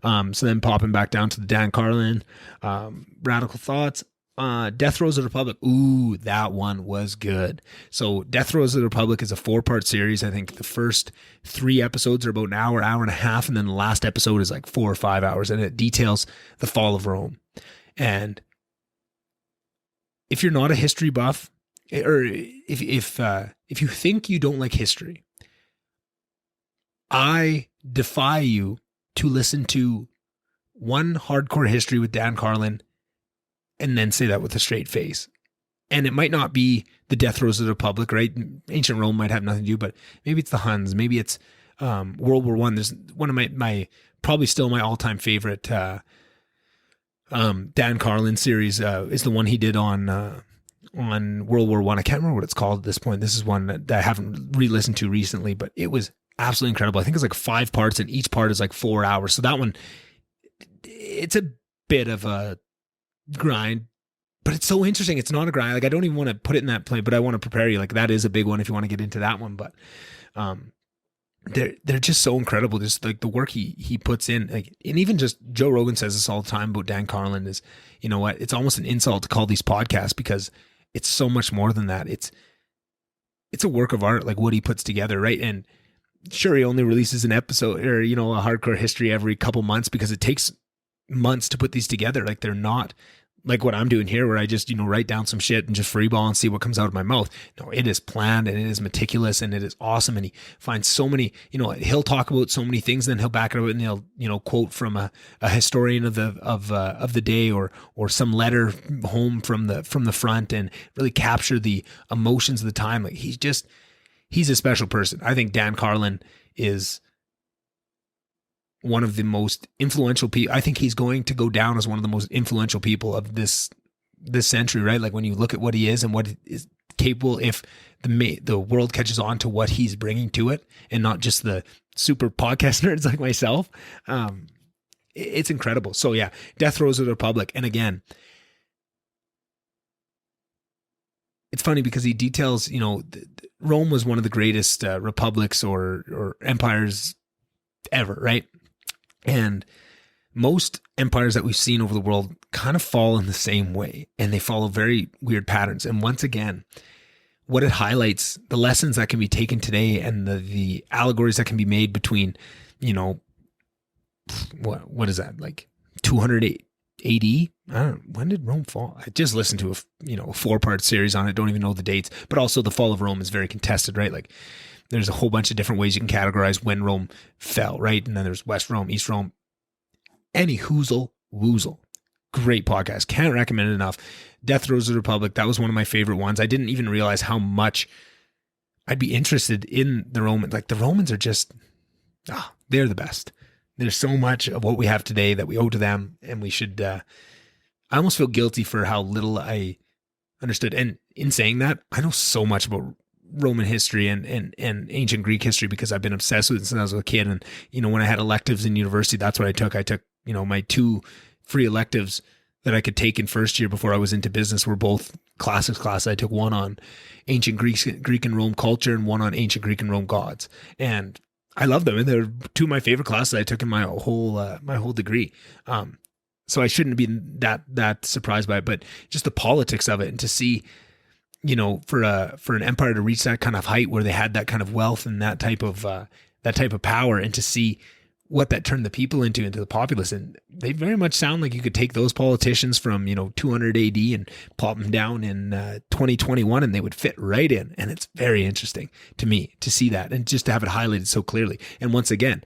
So then popping back down to the Dan Carlin, Radical Thoughts. Death Rows of the Republic. Ooh, that one was good. So Death Rows of the Republic is a 4-part series. I think the first 3 episodes are about an hour and a half. And then the last episode is like 4 or 5 hours, and it details the fall of Rome. And if you're not a history buff, or if you think you don't like history, I defy you to listen to one Hardcore History with Dan Carlin and then say that with a straight face. And it might not be the Death Rows of the Republic, right? Ancient Rome might have nothing to do, but maybe it's the Huns. Maybe it's World War I. There's one of my probably still my all-time favorite Dan Carlin series is the one he did on World War I. I can't remember what it's called at this point. This is one that I haven't re-listened to recently, but it was absolutely incredible. I think it's like 5 parts, and each part is like 4 hours. So that one, it's a bit of a grind, but it's so interesting. It's not a grind. Like, I don't even want to put it in that play, but I want to prepare you. Like, that is a big one if you want to get into that one. But they're just so incredible. Just like the work he puts in. Like, and even just Joe Rogan says this all the time about Dan Carlin is, you know what? It's almost an insult to call these podcasts, because it's so much more than that. It's a work of art, like what he puts together, right? And sure, he only releases an episode or a Hardcore History every couple months, because it takes months to put these together. Like, they're not like what I'm doing here, where I just, write down some shit and just freeball and see what comes out of my mouth. No, it is planned, and it is meticulous, and it is awesome. And he finds so many, he'll talk about so many things, and then he'll back it up, and he'll, quote from a historian of the day, or some letter home from the front, and really capture the emotions of the time. Like, he's a special person. I think Dan Carlin is one of the most influential people. I think he's going to go down as one of the most influential people of this century, right? Like, when you look at what he is and what is capable, if the world catches on to what he's bringing to it, and not just the super podcast nerds like myself, it's incredible. So yeah, Death Rows of the Republic. And again, it's funny because he details, Rome was one of the greatest republics or empires ever, right? And most empires that we've seen over the world kind of fall in the same way, and they follow very weird patterns. And once again, what it highlights, the lessons that can be taken today and the allegories that can be made between, what is that, like 208 AD? I don't know. When did Rome fall? I just listened to a 4-part series on it. Don't even know the dates, but also the fall of Rome is very contested, right? Like there's a whole bunch of different ways you can categorize when Rome fell, right? And then there's West Rome, East Rome. Any hoozle woozle. Great podcast. Can't recommend it enough. Death Rows of the Republic. That was one of my favorite ones. I didn't even realize how much I'd be interested in the Romans. Like the Romans are just, they're the best. There's so much of what we have today that we owe to them, and we should, I almost feel guilty for how little I understood. And in saying that, I know so much about Roman history and ancient Greek history because I've been obsessed with it since I was a kid. And, when I had electives in university, that's what I took. I took, my 2 free electives that I could take in first year before I was into business were both classics classes. I took one on ancient Greek and Rome culture and one on ancient Greek and Rome gods. And I love them. And they're 2 of my favorite classes I took in my whole degree. So I shouldn't be that surprised by it, but just the politics of it, and to see, for an empire to reach that kind of height where they had that kind of wealth and that type of power, and to see what that turned the people into the populace. And they very much sound like you could take those politicians from, 200 AD and plop them down in 2021 and they would fit right in. And it's very interesting to me to see that and just to have it highlighted so clearly. And once again,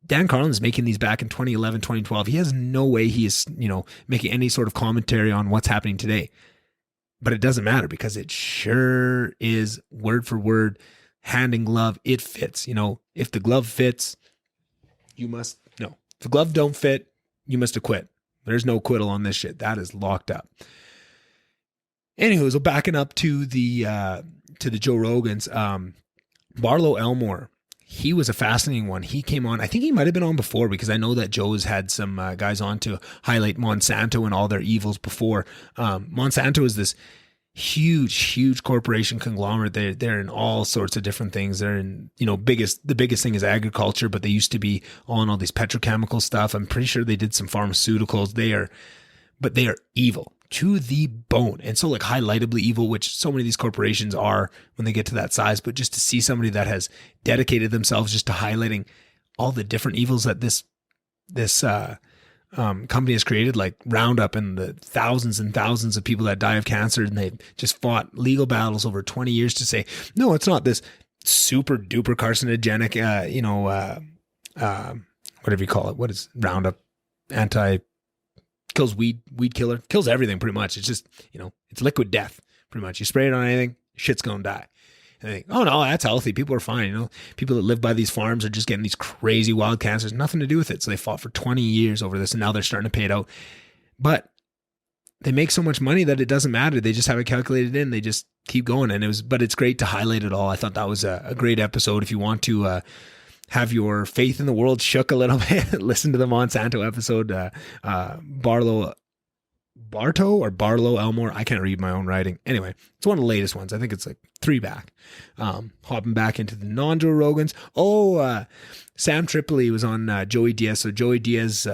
Dan Carlin's making these back in 2011, 2012. He has no way he is, making any sort of commentary on what's happening today. But it doesn't matter because it sure is word for word, hand in glove. It fits. If the glove fits, you must no. If the glove don't fit, you must acquit. There's no acquittal on this shit. That is locked up. Anywho, so backing up to the Joe Rogans, Barlow Elmore. He was a fascinating one. He came on, I think he might have been on before because I know that Joe's had some guys on to highlight Monsanto and all their evils before. Monsanto is this huge corporation conglomerate. They're in all sorts of different things. They're in, the biggest thing is agriculture, but they used to be on all these petrochemical stuff. I'm pretty sure they did some pharmaceuticals. They are evil to the bone. And so like highlightably evil, which so many of these corporations are when they get to that size, but just to see somebody that has dedicated themselves just to highlighting all the different evils that this company has created, like Roundup and the thousands and thousands of people that die of cancer, and they've just fought legal battles over 20 years to say, no, it's not this super duper carcinogenic, whatever you call it. What is Roundup? Kills weed killer, kills everything pretty much. It's just, it's liquid death pretty much. You spray it on anything, shit's gonna die. And they think, oh no, that's healthy. People are fine. People that live by these farms are just getting these crazy wild cancers, nothing to do with it. So they fought for 20 years over this and now they're starting to pay it out. But they make so much money that it doesn't matter. They just have it calculated in. They just keep going. But it's great to highlight it all. I thought that was a great episode. If you want to, have your faith in the world shook a little bit, listen to the Monsanto episode, Barlow Elmore. I can't read my own writing. Anyway, it's one of the latest ones. I think it's like 3 back. Hopping back into the non-Joe Rogans. Sam Tripoli was on Joey Diaz. So Joey Diaz,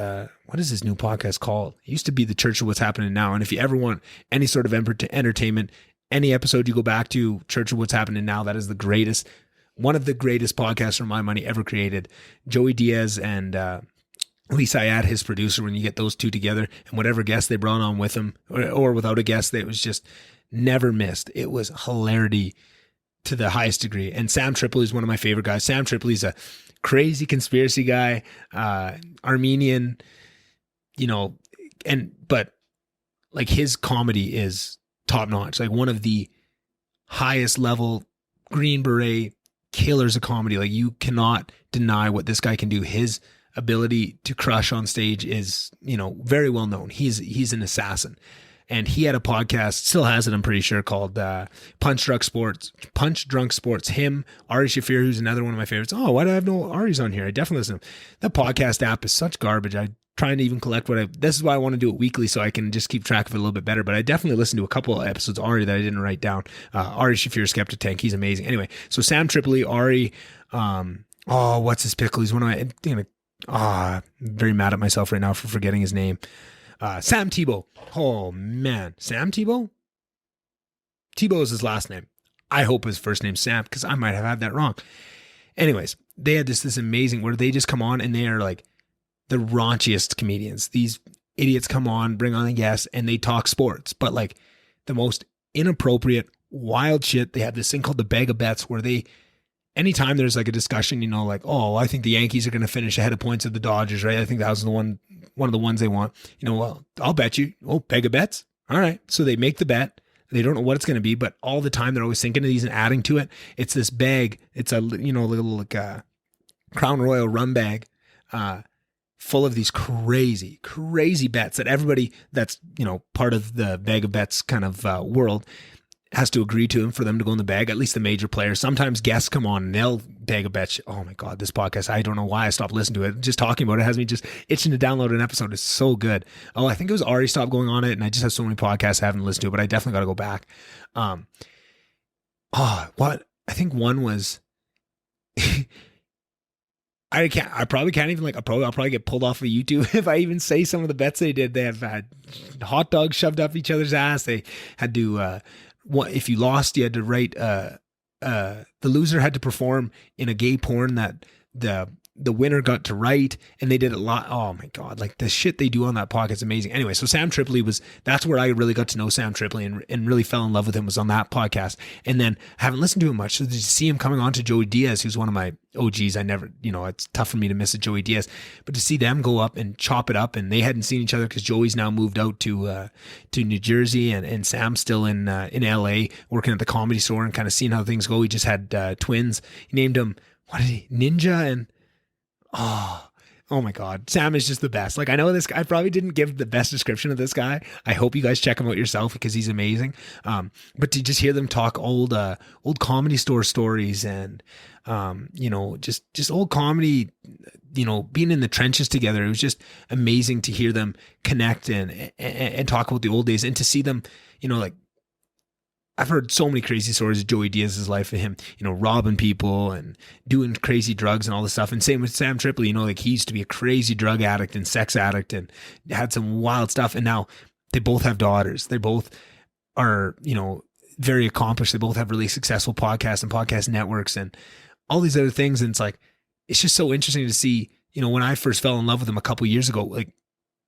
what is his new podcast called? It used to be The Church of What's Happening Now. And if you ever want any sort of entertainment, any episode you go back to, Church of What's Happening Now, that is the greatest. One of the greatest podcasts for my money ever created. Joey Diaz and Lisa Ayad, his producer, when you get those two together and whatever guest they brought on with them or without a guest, it was just never missed. It was hilarity to the highest degree. And Sam Tripoli is one of my favorite guys. Sam Tripoli is a crazy conspiracy guy, Armenian, but like his comedy is top notch, like one of the highest level Green Beret killers of comedy. Like you cannot deny what this guy can do. His ability to crush on stage is, very well known. He's an assassin. And he had a podcast, still has it, I'm pretty sure, called Punch Drunk Sports. Him, Ari Shafir, who's another one of my favorites. Oh, why do I have no Ari's on here? I definitely listen to him. That podcast app is such garbage. I'm trying to even collect this is why I want to do it weekly so I can just keep track of it a little bit better. But I definitely listened to a couple of episodes of Ari that I didn't write down. Ari Shafir, Skeptic Tank, he's amazing. Anyway, so Sam Tripoli, Ari, Oh, what's his pickle? He's one of my, I'm very mad at myself right now for forgetting his name. Sam Tebow. Oh man, Sam Tebow? Tebow is his last name. I hope his first name's Sam because I might have had that wrong. Anyways, they had this amazing where they just come on and they are like the raunchiest comedians. These idiots come on, bring on a guest, and they talk sports, but like the most inappropriate, wild shit. They have this thing called the Bag of Bets where they, anytime there's like a discussion, like, oh, I think the Yankees are going to finish ahead of points of the Dodgers, right? I think that was one of the ones they want. Well, I'll bet you. Oh, Bag of Bets. All right. So they make the bet. They don't know what it's going to be, but all the time they're always thinking of these and adding to it. It's this bag. It's a little like Crown Royal rum bag, full of these crazy, crazy bets that everybody that's part of the Bag of Bets kind of world has to agree to them for them to go in the bag. At least the major players. Sometimes guests come on and they'll bag a bet. Oh my God, this podcast, I don't know why I stopped listening to it. Just talking about it has me just itching to download an episode. It's so good. Oh, I think it was Ari stopped going on it, and I just have so many podcasts I haven't listened to, but I definitely got to go back. What? I think one was I probably can't even I'll probably get pulled off of YouTube if I even say some of the bets they did. They have had hot dogs shoved up each other's ass. They had to if you lost, you had to write the loser had to perform in a gay porn that the winner got to write, and they did a lot. Oh my God, like the shit they do on that podcast is amazing. Anyway, so Sam Tripoli that's where I really got to know Sam Tripoli and really fell in love with him, was on that podcast. And then I haven't listened to him much. So to see him coming on to Joey Diaz, who's one of my OGs, I never, it's tough for me to miss a Joey Diaz, but to see them go up and chop it up, and they hadn't seen each other because Joey's now moved out to New Jersey, and Sam's still in LA working at the Comedy Store and kind of seeing how things go. He just had twins. He named them, Ninja and Oh my God. Sam is just the best. I know this guy, I probably didn't give the best description of this guy. I hope you guys check him out yourself because he's amazing. But to just hear them talk old Comedy Store stories and, just old comedy, being in the trenches together, it was just amazing to hear them connect and talk about the old days, and to see them, I've heard so many crazy stories of Joey Diaz's life, of him, robbing people and doing crazy drugs and all this stuff. And same with Sam Tripoli, he used to be a crazy drug addict and sex addict and had some wild stuff. And now they both have daughters. They both are, very accomplished. They both have really successful podcasts and podcast networks and all these other things. And it's just so interesting to see, when I first fell in love with them a couple of years ago,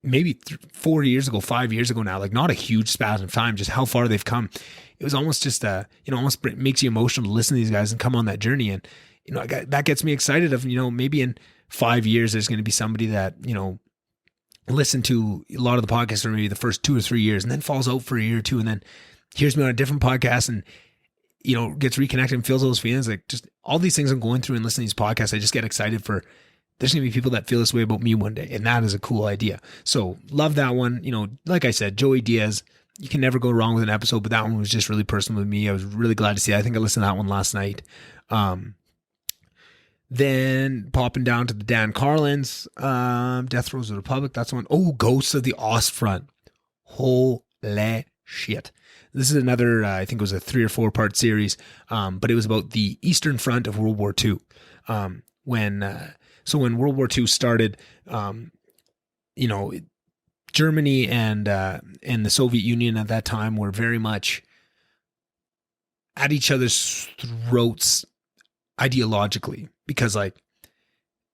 maybe 4 years ago, 5 years ago now, not a huge span of time, just how far they've come. It was almost just almost makes you emotional to listen to these guys and come on that journey. And, that gets me excited of, maybe in 5 years, there's going to be somebody that, listened to a lot of the podcasts for maybe the first 2 or 3 years and then falls out for a year or two and then hears me on a different podcast and, gets reconnected and feels those feelings. Just all these things I'm going through and listening to these podcasts, I just get excited for, there's going to be people that feel this way about me one day. And that is a cool idea. So love that one. Like I said, Joey Diaz, you can never go wrong with an episode, but that one was just really personal with me. I was really glad to see it. I think I listened to that one last night. Then popping down to the Dan Carlins, Death Rows of the Republic. That's one. Oh, Ghosts of the Ostfront. Holy shit. This is another, I think it was a 3 or 4 part series. But it was about the Eastern Front of World War II. When World War II started, Germany and the Soviet Union at that time were very much at each other's throats ideologically, because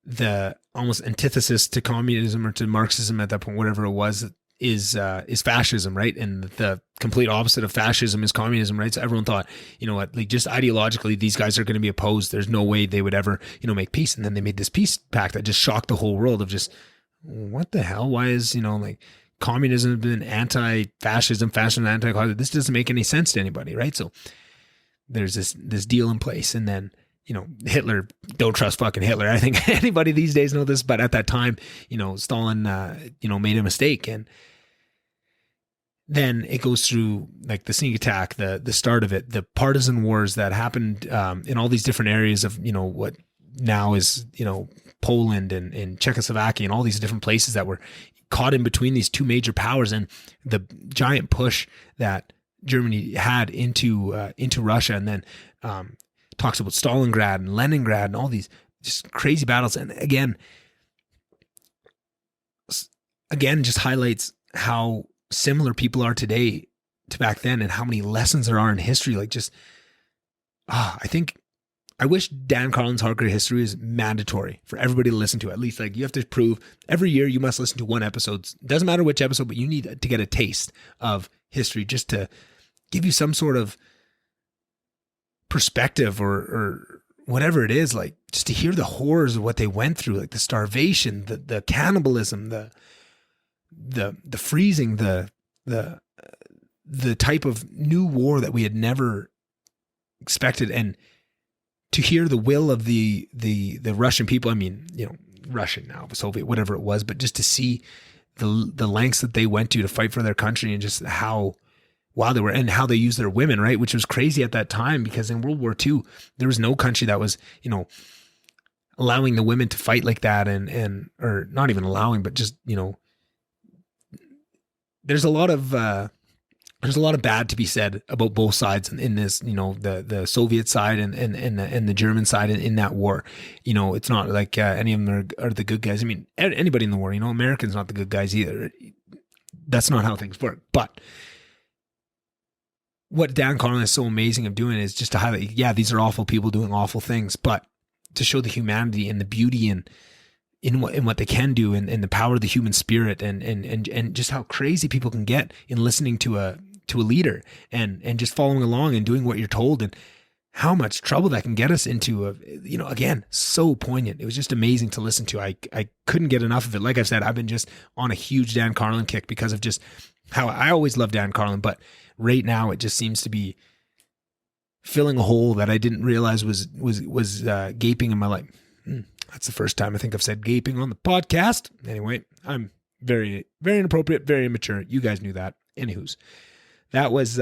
the almost antithesis to communism or to Marxism at that point, whatever it was, is fascism, right? And the complete opposite of fascism is communism, right? So everyone thought, just ideologically, these guys are going to be opposed. There's no way they would ever, make peace. And then they made this peace pact that just shocked the whole world of just, what the hell? Why is, communism has been anti-fascism, fascism, anti-communism? This doesn't make any sense to anybody, right? So there's this deal in place. And then, Hitler, don't trust fucking Hitler. I think anybody these days know this, but at that time, Stalin, made a mistake. And then it goes through the sneak attack, the start of it, the partisan wars that happened in all these different areas of, what now is, Poland and Czechoslovakia and all these different places that were caught in between these two major powers, and the giant push that Germany had into Russia. And then talks about Stalingrad and Leningrad and all these just crazy battles. And again, just highlights how similar people are today to back then and how many lessons there are in history. Like just, I wish Dan Carlin's Hardcore History is mandatory for everybody to listen to. At least like you have to prove every year you must listen to one episode. Doesn't matter which episode, but you need to get a taste of history just to give you some sort of perspective or whatever it is, like just to hear the horrors of what they went through, like the starvation, the cannibalism, the freezing, the type of new war that we had never expected. And to hear the will of the Russian people, I mean, Russian now, Soviet, whatever it was, but just to see the lengths that they went to fight for their country and just how wild they were and how they used their women, right? Which was crazy at that time because in World War II, there was no country that was, allowing the women to fight like that or not even allowing, but just, there's a lot of bad to be said about both sides in this, the Soviet side and the German side in that war. It's not like any of them are the good guys. I mean, anybody in the war, Americans not the good guys either. That's not how things work. But what Dan Carlin is so amazing of doing is just to highlight, yeah, these are awful people doing awful things, but to show the humanity and the beauty in what they can do and the power of the human spirit and just how crazy people can get in listening to a leader and just following along and doing what you're told and how much trouble that can get us into again, so poignant. It was just amazing to listen to. I couldn't get enough of it. Like I've said, I've been just on a huge Dan Carlin kick because of just how I always loved Dan Carlin, but right now it just seems to be filling a hole that I didn't realize was gaping in my life. That's the first time I think I've said gaping on the podcast. Anyway, I'm very, very inappropriate, very immature. You guys knew that. Anywho's, that was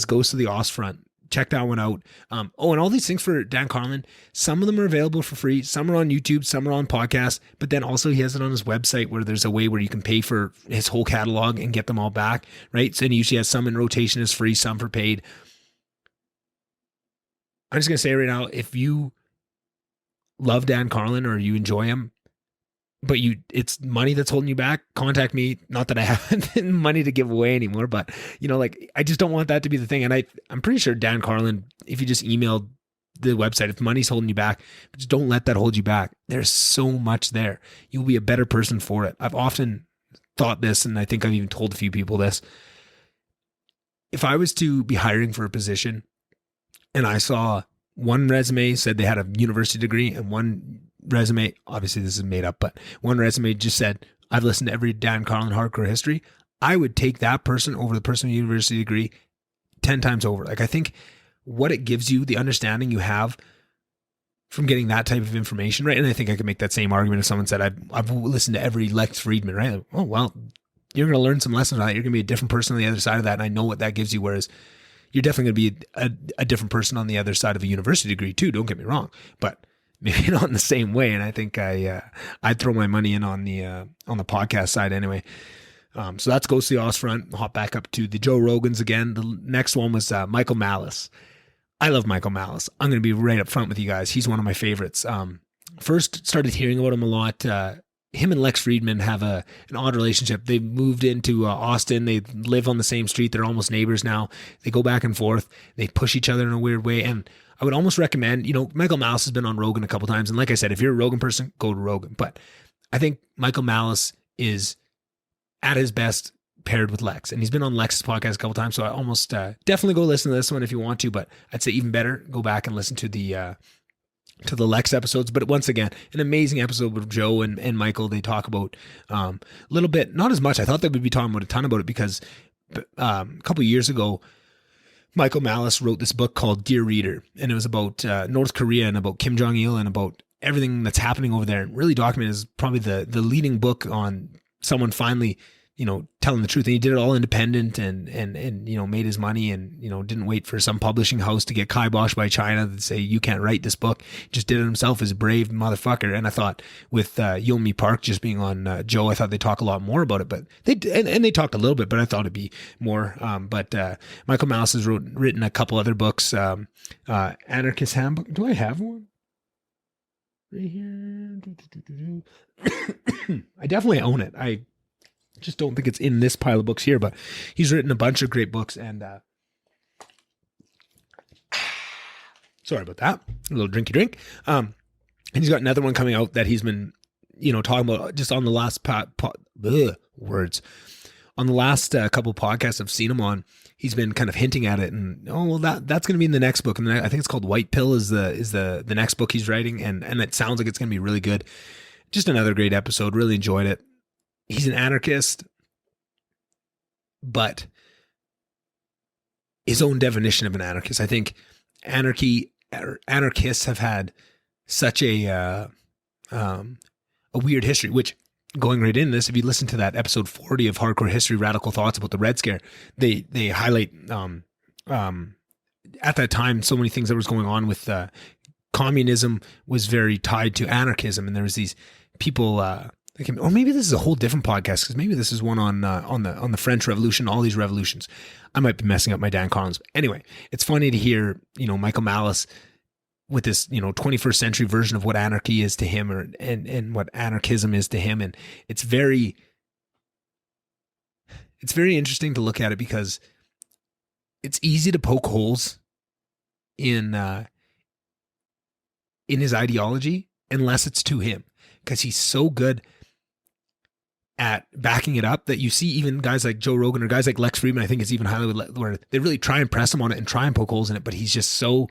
Ghost of the Ostfront. Check that one out. And all these things for Dan Carlin, some of them are available for free. Some are on YouTube, some are on podcasts, but then also he has it on his website where there's a way where you can pay for his whole catalog and get them all back, right? So he usually has some in rotation as free, some for paid. I'm just going to say right now, if you love Dan Carlin or you enjoy him, but it's money that's holding you back, contact me. Not that I have money to give away anymore, but I just don't want that to be the thing. And I'm pretty sure Dan Carlin, if you just emailed the website, if money's holding you back, just don't let that hold you back. There's so much there. You'll be a better person for it. I've often thought this, and I think I've even told a few people this. If I was to be hiring for a position and I saw one resume said they had a university degree and one resume, obviously this is made up, but one resume just said, I've listened to every Dan Carlin Hardcore History, I would take that person over the person with a university degree 10 times over. Like, I think what it gives you, the understanding you have from getting that type of information, right? And I think I could make that same argument if someone said, I've listened to every Lex Friedman, right? Like, oh, well, you're going to learn some lessons on that. You're going to be a different person on the other side of that. And I know what that gives you. Whereas you're definitely going to be a different person on the other side of a university degree too. Don't get me wrong, but maybe not in the same way. And I think I'd throw my money in on the podcast side anyway. So that's Ghost of the Ostfront. I'll hop back up to the Joe Rogans again. The next one was Michael Malice. I love Michael Malice. I'm going to be right up front with you guys. He's one of my favorites. First started hearing about him a lot. Him and Lex Friedman have an odd relationship. They moved into Austin. They live on the same street. They're almost neighbors now. They go back and forth. They push each other in a weird way. And I would almost recommend, Michael Malice has been on Rogan a couple times. And like I said, if you're a Rogan person, go to Rogan. But I think Michael Malice is at his best paired with Lex. And he's been on Lex's podcast a couple times. So I almost definitely go listen to this one if you want to. But I'd say even better, go back and listen to the Lex episodes. But once again, an amazing episode with Joe and Michael. They talk about a little bit, not as much. I thought they would be talking about a ton about it because a couple of years ago, Michael Malice wrote this book called Dear Reader, and it was about North Korea and about Kim Jong-il and about everything that's happening over there. And really documented is probably the leading book on someone finally telling the truth. And he did it all independent and made his money and, didn't wait for some publishing house to get kiboshed by China to say, you can't write this book. He just did it himself as a brave motherfucker. And I thought with Yeonmi Park just being on Joe, I thought they'd talk a lot more about it, but they talked a little bit, but I thought it'd be more. But Michael Malice has written a couple other books, Anarchist Handbook. Do I have one? right here. I definitely own it. I just don't think it's in this pile of books here, but he's written a bunch of great books, and sorry about that. A little drinky drink. And he's got another one coming out that he's been, talking about just on the last words. On the last couple podcasts I've seen him on, he's been kind of hinting at it, and that's going to be in the next book, and I think it's called White Pill is the next book he's writing, and it sounds like it's going to be really good. Just another great episode. Really enjoyed it. He's an anarchist, but his own definition of an anarchist. I think anarchists have had such a weird history, which, going right into this, if you listen to that episode 40 of Hardcore History, Radical Thoughts about the Red Scare, they highlight at that time so many things that was going on with communism was very tied to anarchism, and there was these people. Or maybe this is a whole different podcast, because maybe this is one on the French Revolution, all these revolutions. I might be messing up my Dan Carlins. But anyway, it's funny to hear Michael Malice with this 21st century version of what anarchy is to him, and what anarchism is to him, and it's very interesting to look at it, because it's easy to poke holes in his ideology unless it's to him, because he's so good at backing it up that you see even guys like Joe Rogan or guys like Lex Friedman, I think it's even highlighted, where they really try and press him on it and try and poke holes in it, but he's just so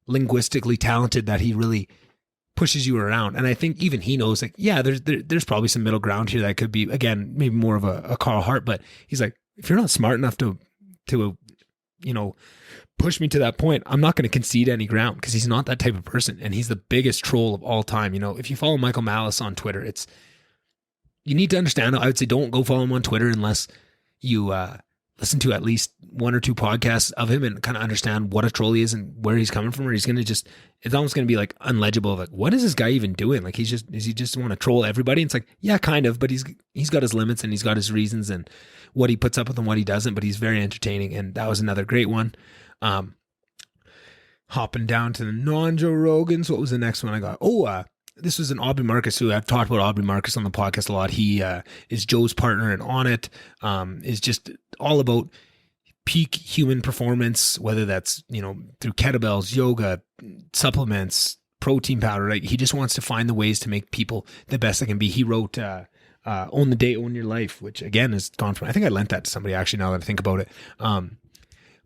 linguistically talented that he really pushes you around. And I think even he knows, like, yeah, there's probably some middle ground here that could be, again, maybe more of a Carl Hart, but he's like, if you're not smart enough to push me to that point, I'm not going to concede any ground, because he's not that type of person, and he's the biggest troll of all time. If you follow Michael Malice on Twitter, you need to understand. I would say don't go follow him on Twitter unless you listen to at least one or two podcasts of him and kind of understand what a troll he is and where he's coming from, or he's going to it's almost going to be like unlegible. Like, what is this guy even doing? Like, does he just want to troll everybody? And it's like, yeah, kind of, but he's got his limits, and he's got his reasons and what he puts up with and what he doesn't, but he's very entertaining. And that was another great one. Hopping down to the non-Joe Rogans. What was the next one I got? This was an Aubrey Marcus, who I've talked about Aubrey Marcus on the podcast a lot. He is Joe's partner, and On It is just all about peak human performance, whether that's, through kettlebells, yoga, supplements, protein powder, right? He just wants to find the ways to make people the best they can be. He wrote Own the Day, Own Your Life, which again has gone from, I think I lent that to somebody actually, now that I think about it.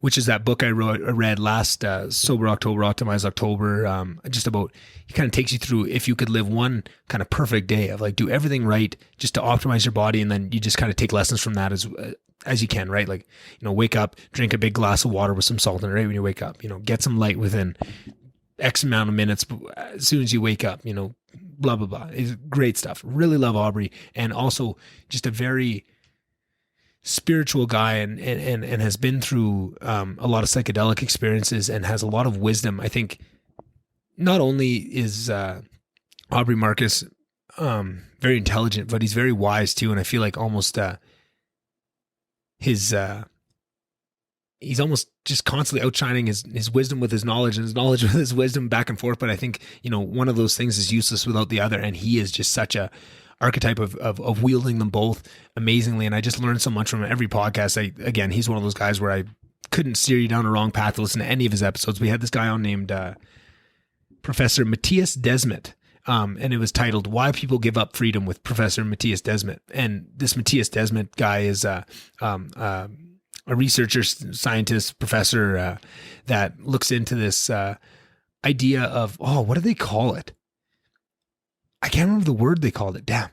Which is that book I read last Sober October, Optimized October, just about, he kind of takes you through, if you could live one kind of perfect day of like, do everything right just to optimize your body, and then you just kind of take lessons from that as you can, right? Like, wake up, drink a big glass of water with some salt in it right when you wake up, get some light within X amount of minutes as soon as you wake up, blah, blah, blah. It's great stuff. Really love Aubrey, and also just a very spiritual guy, and has been through a lot of psychedelic experiences and has a lot of wisdom. I think not only is Aubrey Marcus very intelligent, but he's very wise too. And I feel like almost he's almost just constantly outshining his wisdom with his knowledge, and his knowledge with his wisdom, back and forth. But I think, one of those things is useless without the other. And he is just such a archetype of wielding them both amazingly. And I just learned so much from every podcast. Again, he's one of those guys where I couldn't steer you down a wrong path to listen to any of his episodes. We had this guy on named Professor Matthias Desmet. And it was titled "Why People Give Up Freedom" with Professor Matthias Desmet. And this Matthias Desmet guy is a researcher, scientist, professor that looks into this idea of, what do they call it? I can't remember the word they called it. Damn.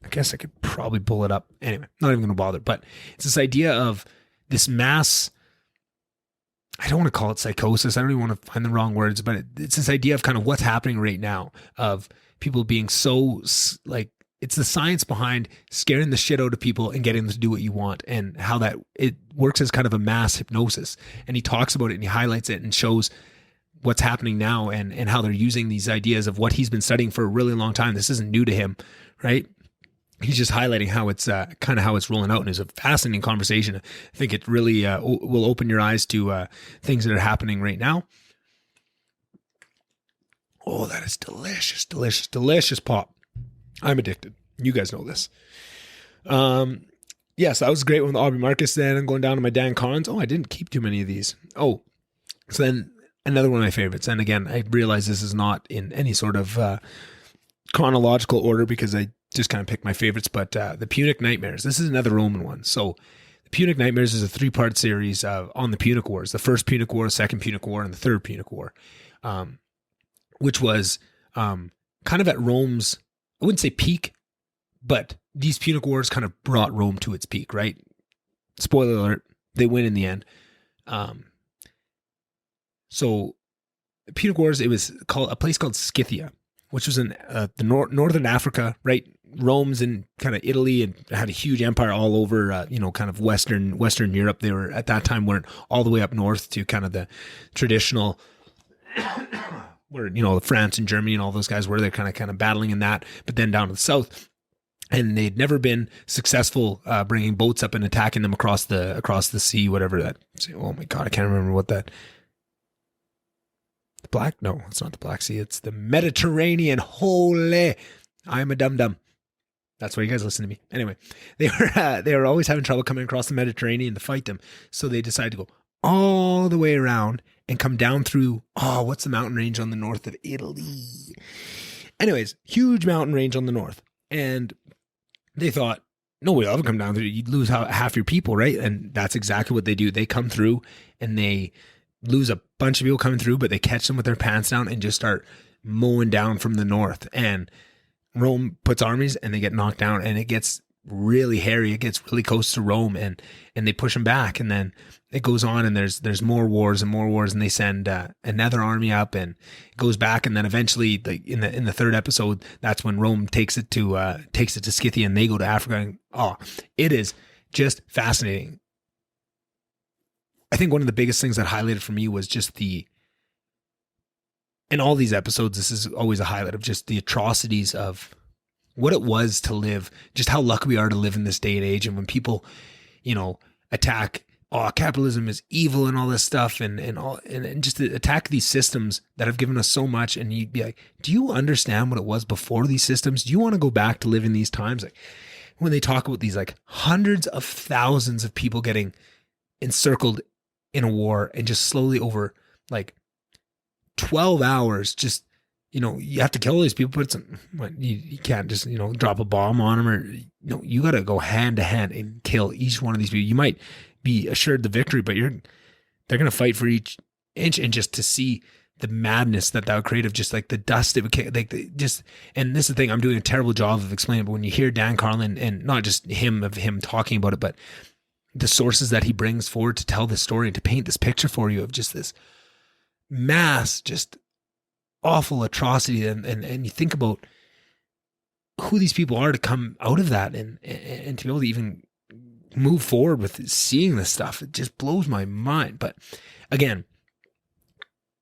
I guess I could probably pull it up. Anyway, not even going to bother. But it's this idea of this mass, I don't want to call it psychosis. I don't even want to find the wrong words, but it's this idea of kind of what's happening right now, of people being so, like, it's the science behind scaring the shit out of people and getting them to do what you want, and how that it works as kind of a mass hypnosis. And he talks about it, and he highlights it and shows what's happening now, and how they're using these ideas of what he's been studying for a really long time. This isn't new to him, right? He's just highlighting how it's kind of how it's rolling out, and it's a fascinating conversation. I think it really will open your eyes to things that are happening right now. Oh, that is delicious, delicious, delicious pop. I'm addicted. You guys know this. Yes, that was great with Aubrey Marcus. Then I'm going down to my Dan Cons. Oh, I didn't keep too many of these. Oh, so then another one of my favorites. And again, I realize this is not in any sort of chronological order because I just kind of picked my favorites. But the Punic Nightmares. This is another Roman one. So the Punic Nightmares is a 3-part series on the Punic Wars. The first Punic War, second Punic War, and the third Punic War, which was kind of at Rome's, I wouldn't say peak, but these Punic Wars kind of brought Rome to its peak, right? Spoiler alert, they win in the end. So the Punic Wars, it was called a place called Scythia, which was in the northern Africa, right? Rome's in kind of Italy and had a huge empire all over, kind of Western Europe. They were at that time weren't all the way up north to kind of the traditional where, France and Germany and all those guys were. They're kind of battling in that, but then down to the south. And they'd never been successful bringing boats up and attacking them across the sea, whatever that. Oh my God, I can't remember what that. No, it's not the Black Sea. It's the Mediterranean. Holy, I'm a dum-dum. That's why you guys listen to me. Anyway, they were always having trouble coming across the Mediterranean to fight them. So they decided to go all the way around and come down through, what's the mountain range on the north of Italy? Anyways, huge mountain range on the north. And they thought, no way, I'll come down through. You'd lose half your people, right? And that's exactly what they do. They come through and they lose a bunch of people coming through, but they catch them with their pants down and just start mowing down from the north. And Rome puts armies and they get knocked down, and it gets really hairy. It gets really close to Rome, and they push them back. And then it goes on, and there's more wars and more wars, and they send another army up, and it goes back. And then eventually, like in the third episode, that's when Rome takes it to Scythia, and they go to Africa. And it is just fascinating. I think one of the biggest things that highlighted for me was just in all these episodes, this is always a highlight of just the atrocities of what it was to live, just how lucky we are to live in this day and age. And when people, attack, capitalism is evil and all this stuff and just to attack these systems that have given us so much. And you'd be like, do you understand what it was before these systems? Do you want to go back to live in these times? Like when they talk about these like hundreds of thousands of people getting encircled in a war and just slowly over like 12 hours, just, you have to kill these people, but you can't just, drop a bomb on them, or, you got to go hand to hand and kill each one of these people. You might be assured the victory, but they're going to fight for each inch. And just to see the madness that would create of just like the dust, it would and this is the thing, I'm doing a terrible job of explaining, but when you hear Dan Carlin, and not just him talking about it, but the sources that he brings forward to tell this story and to paint this picture for you of just this mass, just awful atrocity. And you think about who these people are to come out of that and to be able to even move forward with seeing this stuff. It just blows my mind. But again,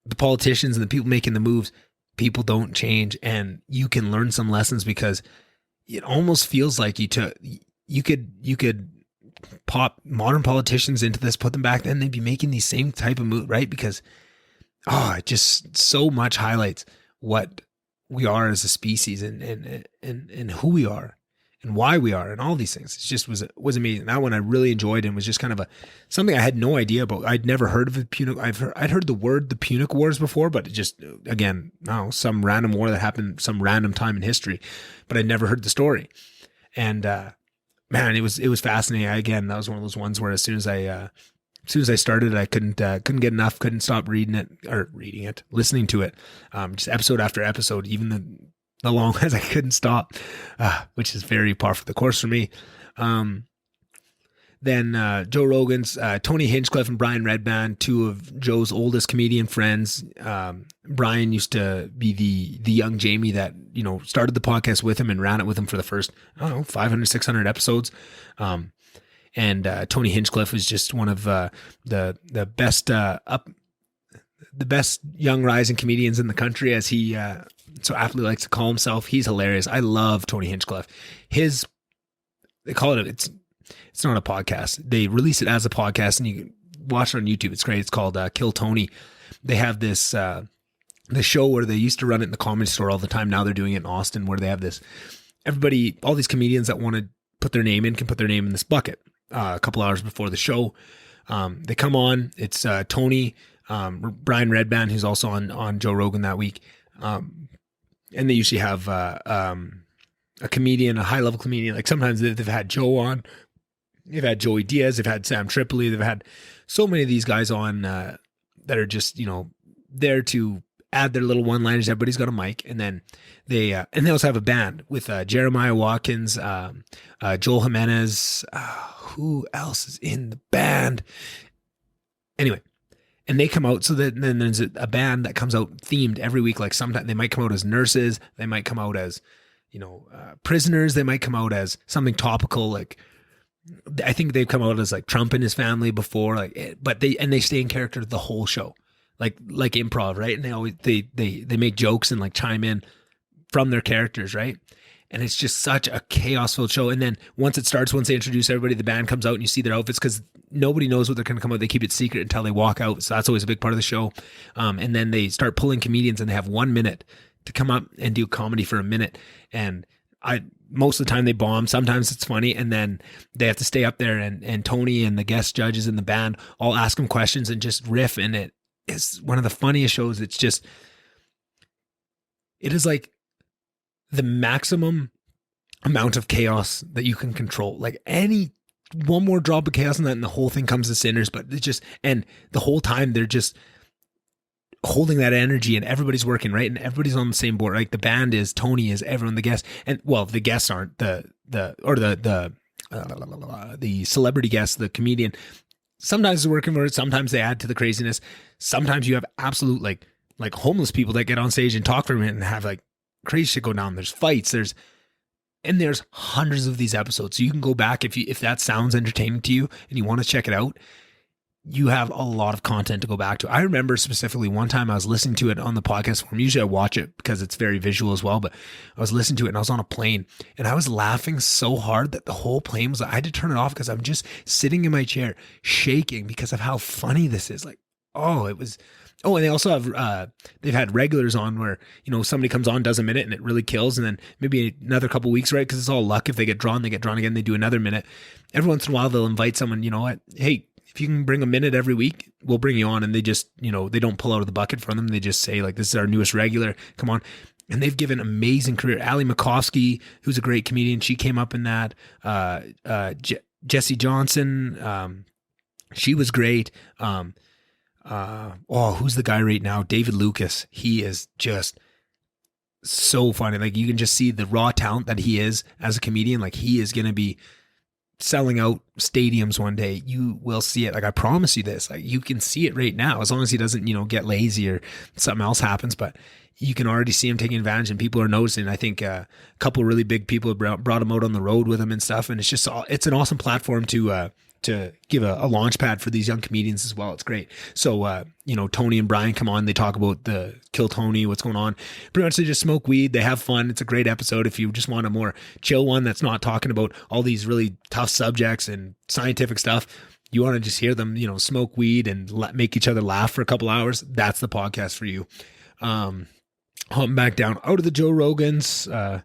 the politicians and the people making the moves, people don't change, and you can learn some lessons, because it almost feels like you could pop modern politicians into this, put them back, then they'd be making these same type of moves, right? Because it just so much highlights what we are as a species and who we are and why we are and all these things. It just was amazing. That one I really enjoyed, and was just kind of something I had no idea about. I'd never heard of the Punic. I'd heard the word the Punic Wars before, but it just, again, some random war that happened some random time in history, but I'd never heard the story. And man, it was fascinating. Again, that was one of those ones where as soon as I started, I couldn't get enough, couldn't stop listening to it, just episode after episode, even the long ones I couldn't stop, which is very par for the course for me. Then Joe Rogan's, Tony Hinchcliffe and Brian Redband, two of Joe's oldest comedian friends. Brian used to be the young Jamie that, started the podcast with him and ran it with him for the first, 500, 600 episodes. And Tony Hinchcliffe is just one of the best young rising comedians in the country, as he so aptly likes to call himself. He's hilarious. I love Tony Hinchcliffe. They call it, it's not a podcast. They release it as a podcast, and you can watch it on YouTube. It's great. It's called Kill Tony. They have this the show where they used to run it in the Comedy Store all the time. Now they're doing it in Austin, where they have this, everybody, all these comedians that want to put their name in can put their name in this bucket a couple hours before the show. They come on. It's Tony, Brian Redband, who's also on Joe Rogan that week. And they usually have a comedian, a high-level comedian. Like sometimes they've had Joe on. They've had Joey Diaz. They've had Sam Tripoli. They've had so many of these guys on that are just, there to add their little one-liners. Everybody's got a mic. And then they also have a band with Jeremiah Watkins, Joel Jimenez. Who else is in the band? Anyway, and they come out. So then there's a band that comes out themed every week. Like sometimes they might come out as nurses. They might come out as, prisoners. They might come out as something topical. Like I think they've come out as like Trump and his family before. But they stay in character the whole show, like improv, right? And they always they make jokes and like chime in from their characters, right? And it's just such a chaos-filled show. And then once it starts, once they introduce everybody, the band comes out and you see their outfits because nobody knows what they're going to come out. They keep it secret until they walk out. So that's always a big part of the show. And then they start pulling comedians and they have 1 minute to come up and do comedy for a minute. And most of the time they bomb. Sometimes it's funny. And then they have to stay up there and Tony and the guest judges and the band all ask them questions and just riff. And it is one of the funniest shows. It is like the maximum amount of chaos that you can control. Like one more drop of chaos in that and the whole thing comes to cinders. But and the whole time they're just holding that energy and everybody's working, right? And everybody's on the same board. Like the band is, Tony is, everyone, the guests. And well, the guests aren't the celebrity guests, the comedian. Sometimes they're working for it. Sometimes they add to the craziness. Sometimes you have absolute like homeless people that get on stage and talk for a minute and have like crazy shit go down. There's fights. There's hundreds of these episodes. So you can go back if that sounds entertaining to you and you want to check it out. You have a lot of content to go back to. I remember specifically one time I was listening to it on the podcast form. Usually I watch it because it's very visual as well, but I was listening to it and I was on a plane and I was laughing so hard that the whole plane I had to turn it off because I'm just sitting in my chair shaking because of how funny this is. Like, and they also have, they've had regulars on where, somebody comes on, does a minute and it really kills. And then maybe another couple of weeks, right? Because it's all luck. If they get drawn again, they do another minute. Every once in a while, they'll invite someone, hey, if you can bring a minute every week, we'll bring you on. And they just, they don't pull out of the bucket from them. They just say like, this is our newest regular, come on. And they've given amazing career. Ali Makovsky, who's a great comedian. She came up in that, Jesse Johnson. She was great. Who's the guy right now? David Lucas. He is just so funny. Like you can just see the raw talent that he is as a comedian. Like he is going to be selling out stadiums one day. You will see it. Like I promise you this, like you can see it right now, as long as he doesn't, get lazy or something else happens, but you can already see him taking advantage and people are noticing. I think a couple of really big people have brought him out on the road with him and stuff. And it's an awesome platform to give a launch pad for these young comedians as well. It's great. So, Tony and Brian come on, they talk about the Kill Tony, what's going on. Pretty much they just smoke weed. They have fun. It's a great episode. If you just want a more chill one that's not talking about all these really tough subjects and scientific stuff, you want to just hear them, smoke weed and make each other laugh for a couple hours. That's the podcast for you. Humping back down out of the Joe Rogans,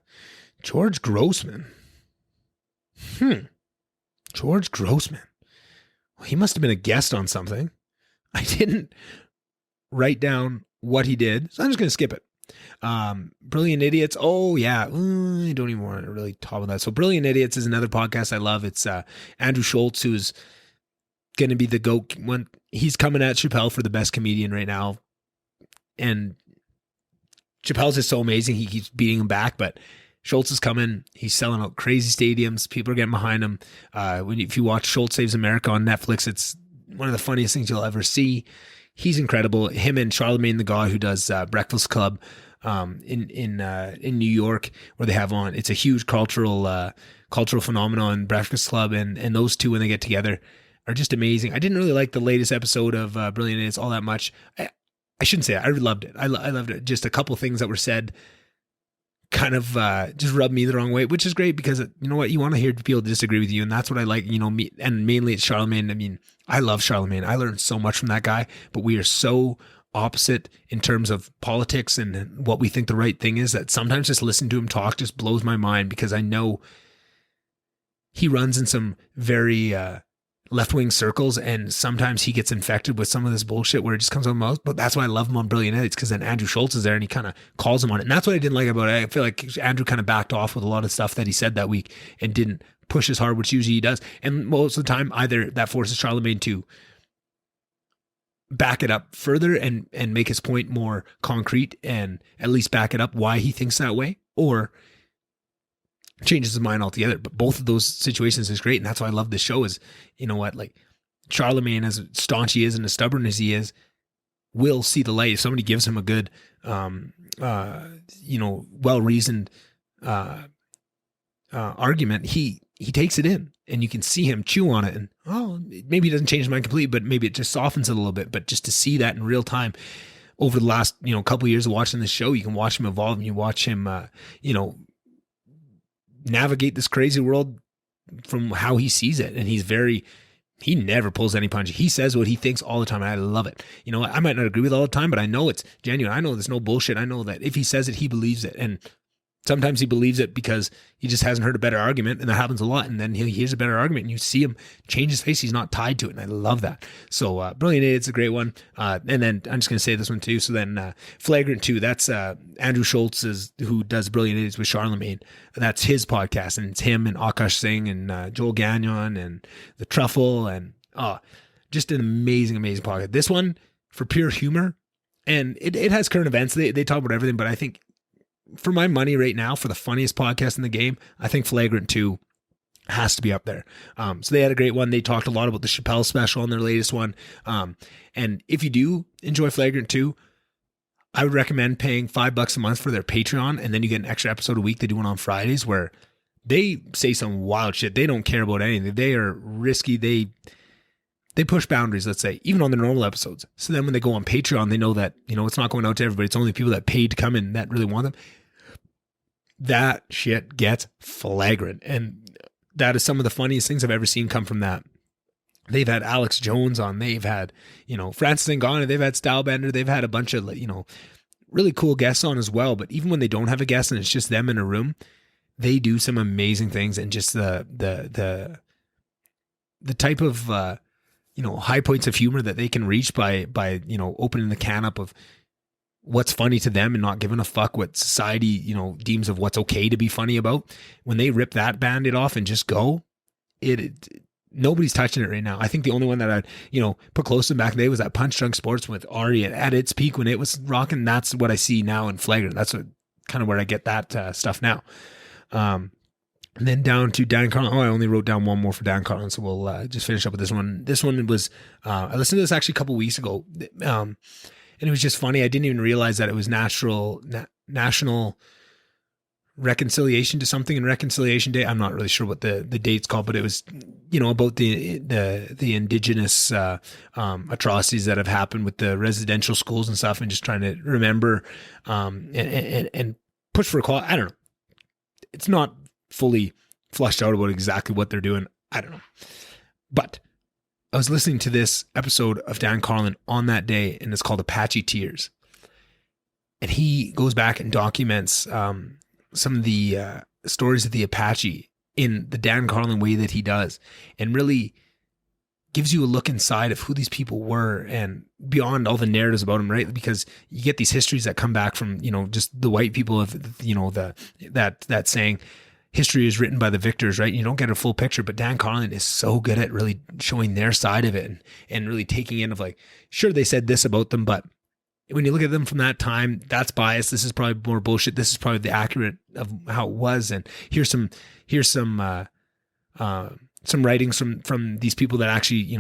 George Grossman. George Grossman. Well, he must have been a guest on something. I didn't write down what he did, so I'm just going to skip it. Brilliant Idiots. Oh, yeah. I don't even want to really talk about that. So Brilliant Idiots is another podcast I love. It's Andrew Schultz, who's going to be the GOAT. He's coming at Chappelle for the best comedian right now. And Chappelle's just so amazing. He keeps beating him back, but Schultz is coming. He's selling out crazy stadiums. People are getting behind him. If you watch Schultz Saves America on Netflix, it's one of the funniest things you'll ever see. He's incredible. Him and Charlemagne the God, who does Breakfast Club in New York, where they have on. It's a huge cultural phenomenon, Breakfast Club, and those two when they get together are just amazing. I didn't really like the latest episode of Brilliant Idiots all that much. I shouldn't say it. I loved it. I loved it. Just a couple things that were said kind of just rubbed me the wrong way, which is great because you know what, you want to hear people disagree with you, and that's what I like. Me, and mainly it's Charlemagne. I mean, I love Charlemagne. I learned so much from that guy, but we are so opposite in terms of politics and what we think the right thing is, that sometimes just listening to him talk just blows my mind, because I know he runs in some very left-wing circles, and sometimes he gets infected with some of this bullshit where it just comes out of the mouth. But that's why I love him on Brilliant Idiots, because then Andrew Schultz is there and he kind of calls him on it. And that's what I didn't like about it. I feel like Andrew kind of backed off with a lot of stuff that he said that week and didn't push as hard, which usually he does. And most of the time, either that forces Charlemagne to back it up further and make his point more concrete and at least back it up why he thinks that way, or changes his mind altogether. But both of those situations is great. And that's why I love this show is, you know what, like Charlemagne, as staunch he is and as stubborn as he is, will see the light. If somebody gives him a good, well-reasoned argument, he takes it in, and you can see him chew on it, and maybe he doesn't change his mind completely, but maybe it just softens it a little bit. But just to see that in real time over the last, couple of years of watching this show, you can watch him evolve, and you watch him, navigate this crazy world from how he sees it. And he never pulls any punch. He says what he thinks all the time, and I love it. I might not agree with it all the time, but I know it's genuine. I know there's no bullshit. I know that if he says it, he believes it. And sometimes he believes it because he just hasn't heard a better argument, and that happens a lot. And then he hears a better argument, and you see him change his face. He's not tied to it, and I love that. So Brilliant Idiot's a great one. And then I'm just going to say this one too. So then Flagrant 2, that's Andrew Schultz, who does Brilliant Idiots with Charlemagne. That's his podcast, and it's him and Akash Singh and Joel Gagnon and The Truffle, and just an amazing, amazing podcast. This one for pure humor, and it has current events. They talk about everything, but I think for my money right now, for the funniest podcast in the game, I think Flagrant 2 has to be up there. So they had a great one. They talked a lot about the Chappelle special on their latest one. And if you do enjoy Flagrant 2, I would recommend paying $5 a month for their Patreon, and then you get an extra episode a week. They do one on Fridays where they say some wild shit. They don't care about anything. They are risky. They push boundaries, let's say, even on the normal episodes. So then when they go on Patreon, they know that, it's not going out to everybody. It's only people that paid to come in that really want them. That shit gets flagrant. And that is some of the funniest things I've ever seen come from that. They've had Alex Jones on. They've had, Francis Ngannou. They've had Stylebender. They've had a bunch of, really cool guests on as well. But even when they don't have a guest and it's just them in a room, they do some amazing things. And just the type of, high points of humor that they can reach by opening the can up of what's funny to them and not giving a fuck what society, deems of what's okay to be funny about. When they rip that Band-Aid off and just go, nobody's touching it right now. I think the only one that I'd, put close to them back in the day was that Punch Drunk Sports with Ari at its peak when it was rocking. That's what I see now in Flagrant. That's kind of where I get that stuff now. And then down to Dan Carlin. I only wrote down one more for Dan Carlin, so we'll just finish up with this one. This one was, I listened to this actually a couple weeks ago, and it was just funny. I didn't even realize that it was National Reconciliation to something, and Reconciliation Day. I'm not really sure what the date's called, but it was, about the indigenous atrocities that have happened with the residential schools and stuff, and just trying to remember and push for equality. I don't know. It's not fully flushed out about exactly what they're doing. I don't know. But I was listening to this episode of Dan Carlin on that day, and it's called Apache Tears. And he goes back and documents some of the stories of the Apache in the Dan Carlin way that he does, and really gives you a look inside of who these people were and beyond all the narratives about them, right? Because you get these histories that come back from, just the white people of, that saying, history is written by the victors, right? You don't get a full picture, but Dan Carlin is so good at really showing their side of it and really taking in of like, sure, they said this about them, but when you look at them from that time, that's biased. This is probably more bullshit. This is probably the accurate of how it was. And here's some writings from these people that actually,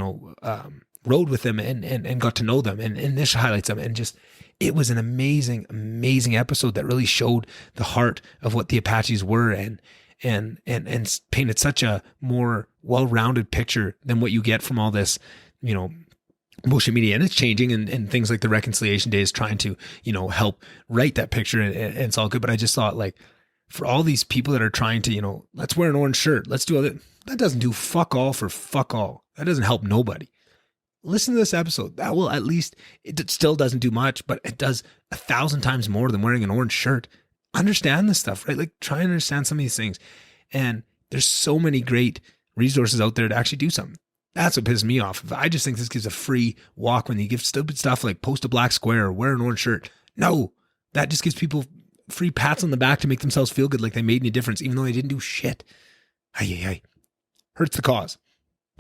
rode with them and got to know them. And this highlights them. And just, it was an amazing, amazing episode that really showed the heart of what the Apaches were and painted such a more well-rounded picture than what you get from all this, bullshit media. And it's changing, and things like the Reconciliation Day is trying to, help write that picture, and it's all good. But I just thought, like, for all these people that are trying to, let's wear an orange shirt, let's do all that. That doesn't do fuck all for fuck all. That doesn't help nobody. listen to this episode. That will at least, it still doesn't do much, but it does 1,000 times more than wearing an orange shirt. Understand this stuff, right? Like try and understand some of these things. And there's so many great resources out there to actually do something. That's what pisses me off. I just think this gives a free walk when you give stupid stuff like post a black square or wear an orange shirt. No, that just gives people free pats on the back to make themselves feel good like they made any difference, even though they didn't do shit. Ay. Hurts the cause.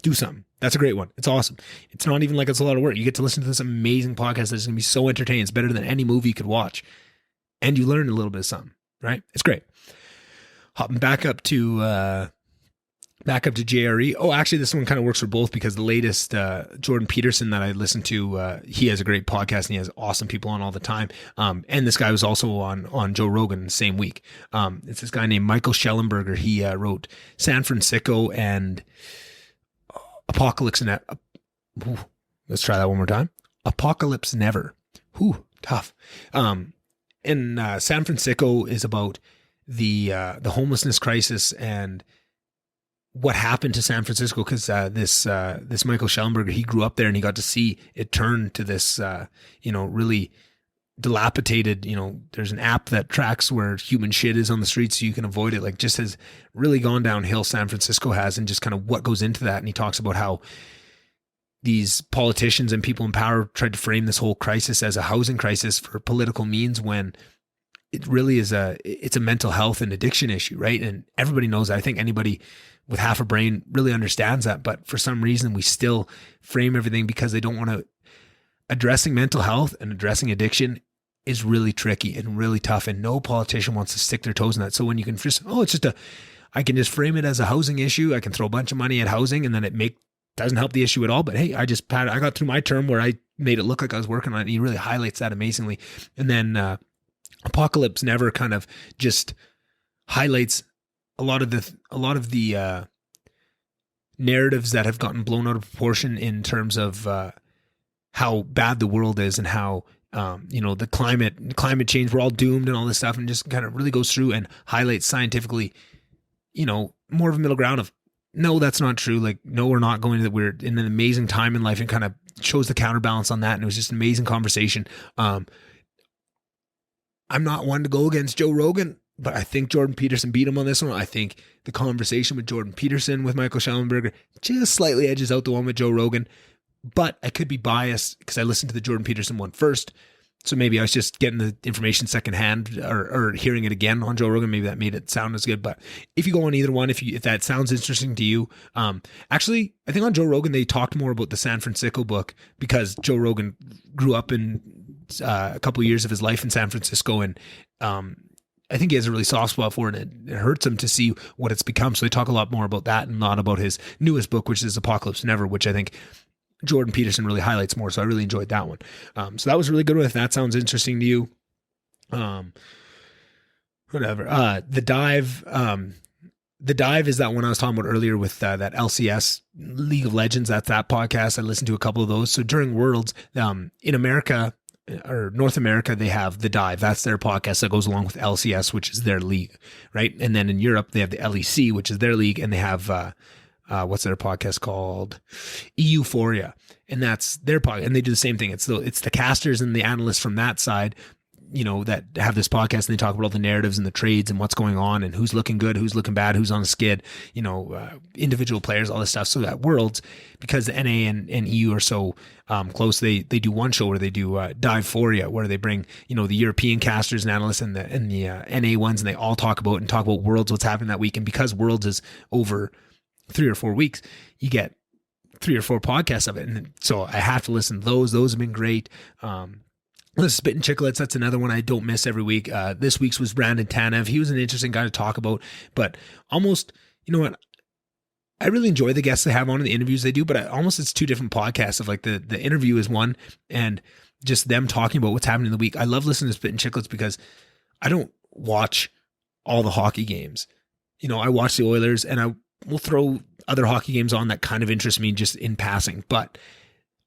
Do something. That's a great one. It's awesome. It's not even like it's a lot of work. You get to listen to this amazing podcast that's going to be so entertaining. It's better than any movie you could watch. And you learn a little bit of something, right? It's great. Hopping back up to JRE. Oh, actually, this one kind of works for both because the latest Jordan Peterson that I listened to, he has a great podcast and he has awesome people on all the time. And this guy was also on Joe Rogan the same week. It's this guy named Michael Schellenberger. He wrote San Francisco and Apocalypse Never. Let's try that one more time. Apocalypse Never. Tough. And San Francisco is about the homelessness crisis and what happened to San Francisco, because this Michael Schellenberger, he grew up there and he got to see it turn to this really dilapidated. There's an app that tracks where human shit is on the streets so you can avoid it. Like, just has really gone downhill, San Francisco has, and just kind of what goes into that. And he talks about how these politicians and people in power tried to frame this whole crisis as a housing crisis for political means, when it really is it's a mental health and addiction issue, right? And everybody knows that. I think anybody with half a brain really understands that, but for some reason we still frame everything because they don't want to. Addressing mental health and addressing addiction is really tricky and really tough, and no politician wants to stick their toes in that. So when you can just, I can just frame it as a housing issue. I can throw a bunch of money at housing, and then doesn't help the issue at all. But hey, I got through my term where I made it look like I was working on it. And he really highlights that amazingly. And then Apocalypse Never kind of just highlights a lot of the narratives that have gotten blown out of proportion in terms of how bad the world is and how the climate change, we're all doomed and all this stuff, and just kind of really goes through and highlights scientifically, more of a middle ground of, no, that's not true. Like, no, we're not going to that. We're in an amazing time in life, and kind of shows the counterbalance on that. And it was just an amazing conversation. I'm not one to go against Joe Rogan, but I think Jordan Peterson beat him on this one. I think the conversation with Jordan Peterson with Michael Schellenberger just slightly edges out the one with Joe Rogan, but I could be biased because I listened to the Jordan Peterson one first. So maybe I was just getting the information secondhand or hearing it again on Joe Rogan. Maybe that made it sound as good. But if you go on either one, if that sounds interesting to you, actually, I think on Joe Rogan, they talked more about the San Francisco book because Joe Rogan grew up in a couple of years of his life in San Francisco. And I think he has a really soft spot for it. And it hurts him to see what it's become. So they talk a lot more about that and not about his newest book, which is Apocalypse Never, which I think Jordan Peterson really highlights more. So I really enjoyed that one. So that was really good. If that sounds interesting to you, whatever. The Dive is that one I was talking about earlier with that LCS League of Legends. That's that podcast. I listened to a couple of those. So during Worlds, in America or North America, they have The Dive. That's their podcast that goes along with LCS, which is their league, right? And then in Europe, they have the LEC, which is their league, and they have what's their podcast called? Euphoria. And that's their podcast. And they do the same thing. It's the casters and the analysts from that side, that have this podcast, and they talk about all the narratives and the trades and what's going on and who's looking good, who's looking bad, who's on a skid, individual players, all this stuff. So at Worlds, because the NA and EU are so close, they do one show where they do Dive-phoria, where they bring, the European casters and analysts and the NA ones, and they all talk about Worlds, what's happening that week. And because Worlds is over 3 or 4 weeks, you get 3 or 4 podcasts of it. And so I have to listen to those. Those have been great. The Spittin' Chicklets, that's another one I don't miss every week. This week's was Brandon Tanev. He was an interesting guy to talk about, but almost, I really enjoy the guests they have on and the interviews they do, but it's 2 different podcasts of like the interview is one and just them talking about what's happening in the week. I love listening to Spittin' Chicklets because I don't watch all the hockey games. I watch the Oilers, and I will throw other hockey games on that kind of interest me just in passing, but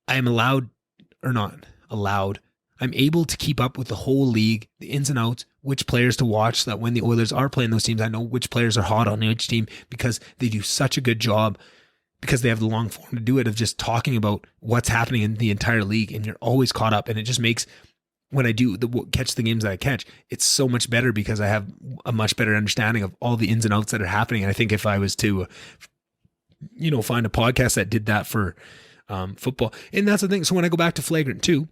I am I'm able to keep up with the whole league, the ins and outs, which players to watch, so that when the Oilers are playing those teams, I know which players are hot on each team because they do such a good job because they have the long form to do it, of just talking about what's happening in the entire league, and you're always caught up. And it just makes, when I do catch the games that I catch, it's so much better because I have a much better understanding of all the ins and outs that are happening. And I think if I was to, find a podcast that did that for football, and that's the thing. So when I go back to Flagrant 2,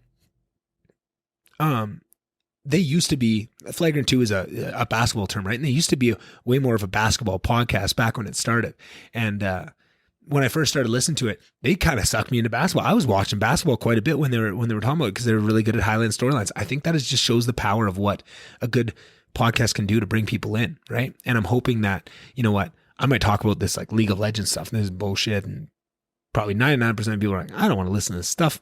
they used to be, Flagrant 2 is a basketball term, right? And they used to be way more of a basketball podcast back when it started. And when I first started listening to it, they kind of sucked me into basketball. I was watching basketball quite a bit when they were talking about it, because they were really good at highlight storylines. I think that just shows the power of what a good podcast can do to bring people in, right? And I'm hoping that, I might talk about this like League of Legends stuff, and this is bullshit, and probably 99% of people are like, I don't want to listen to this stuff.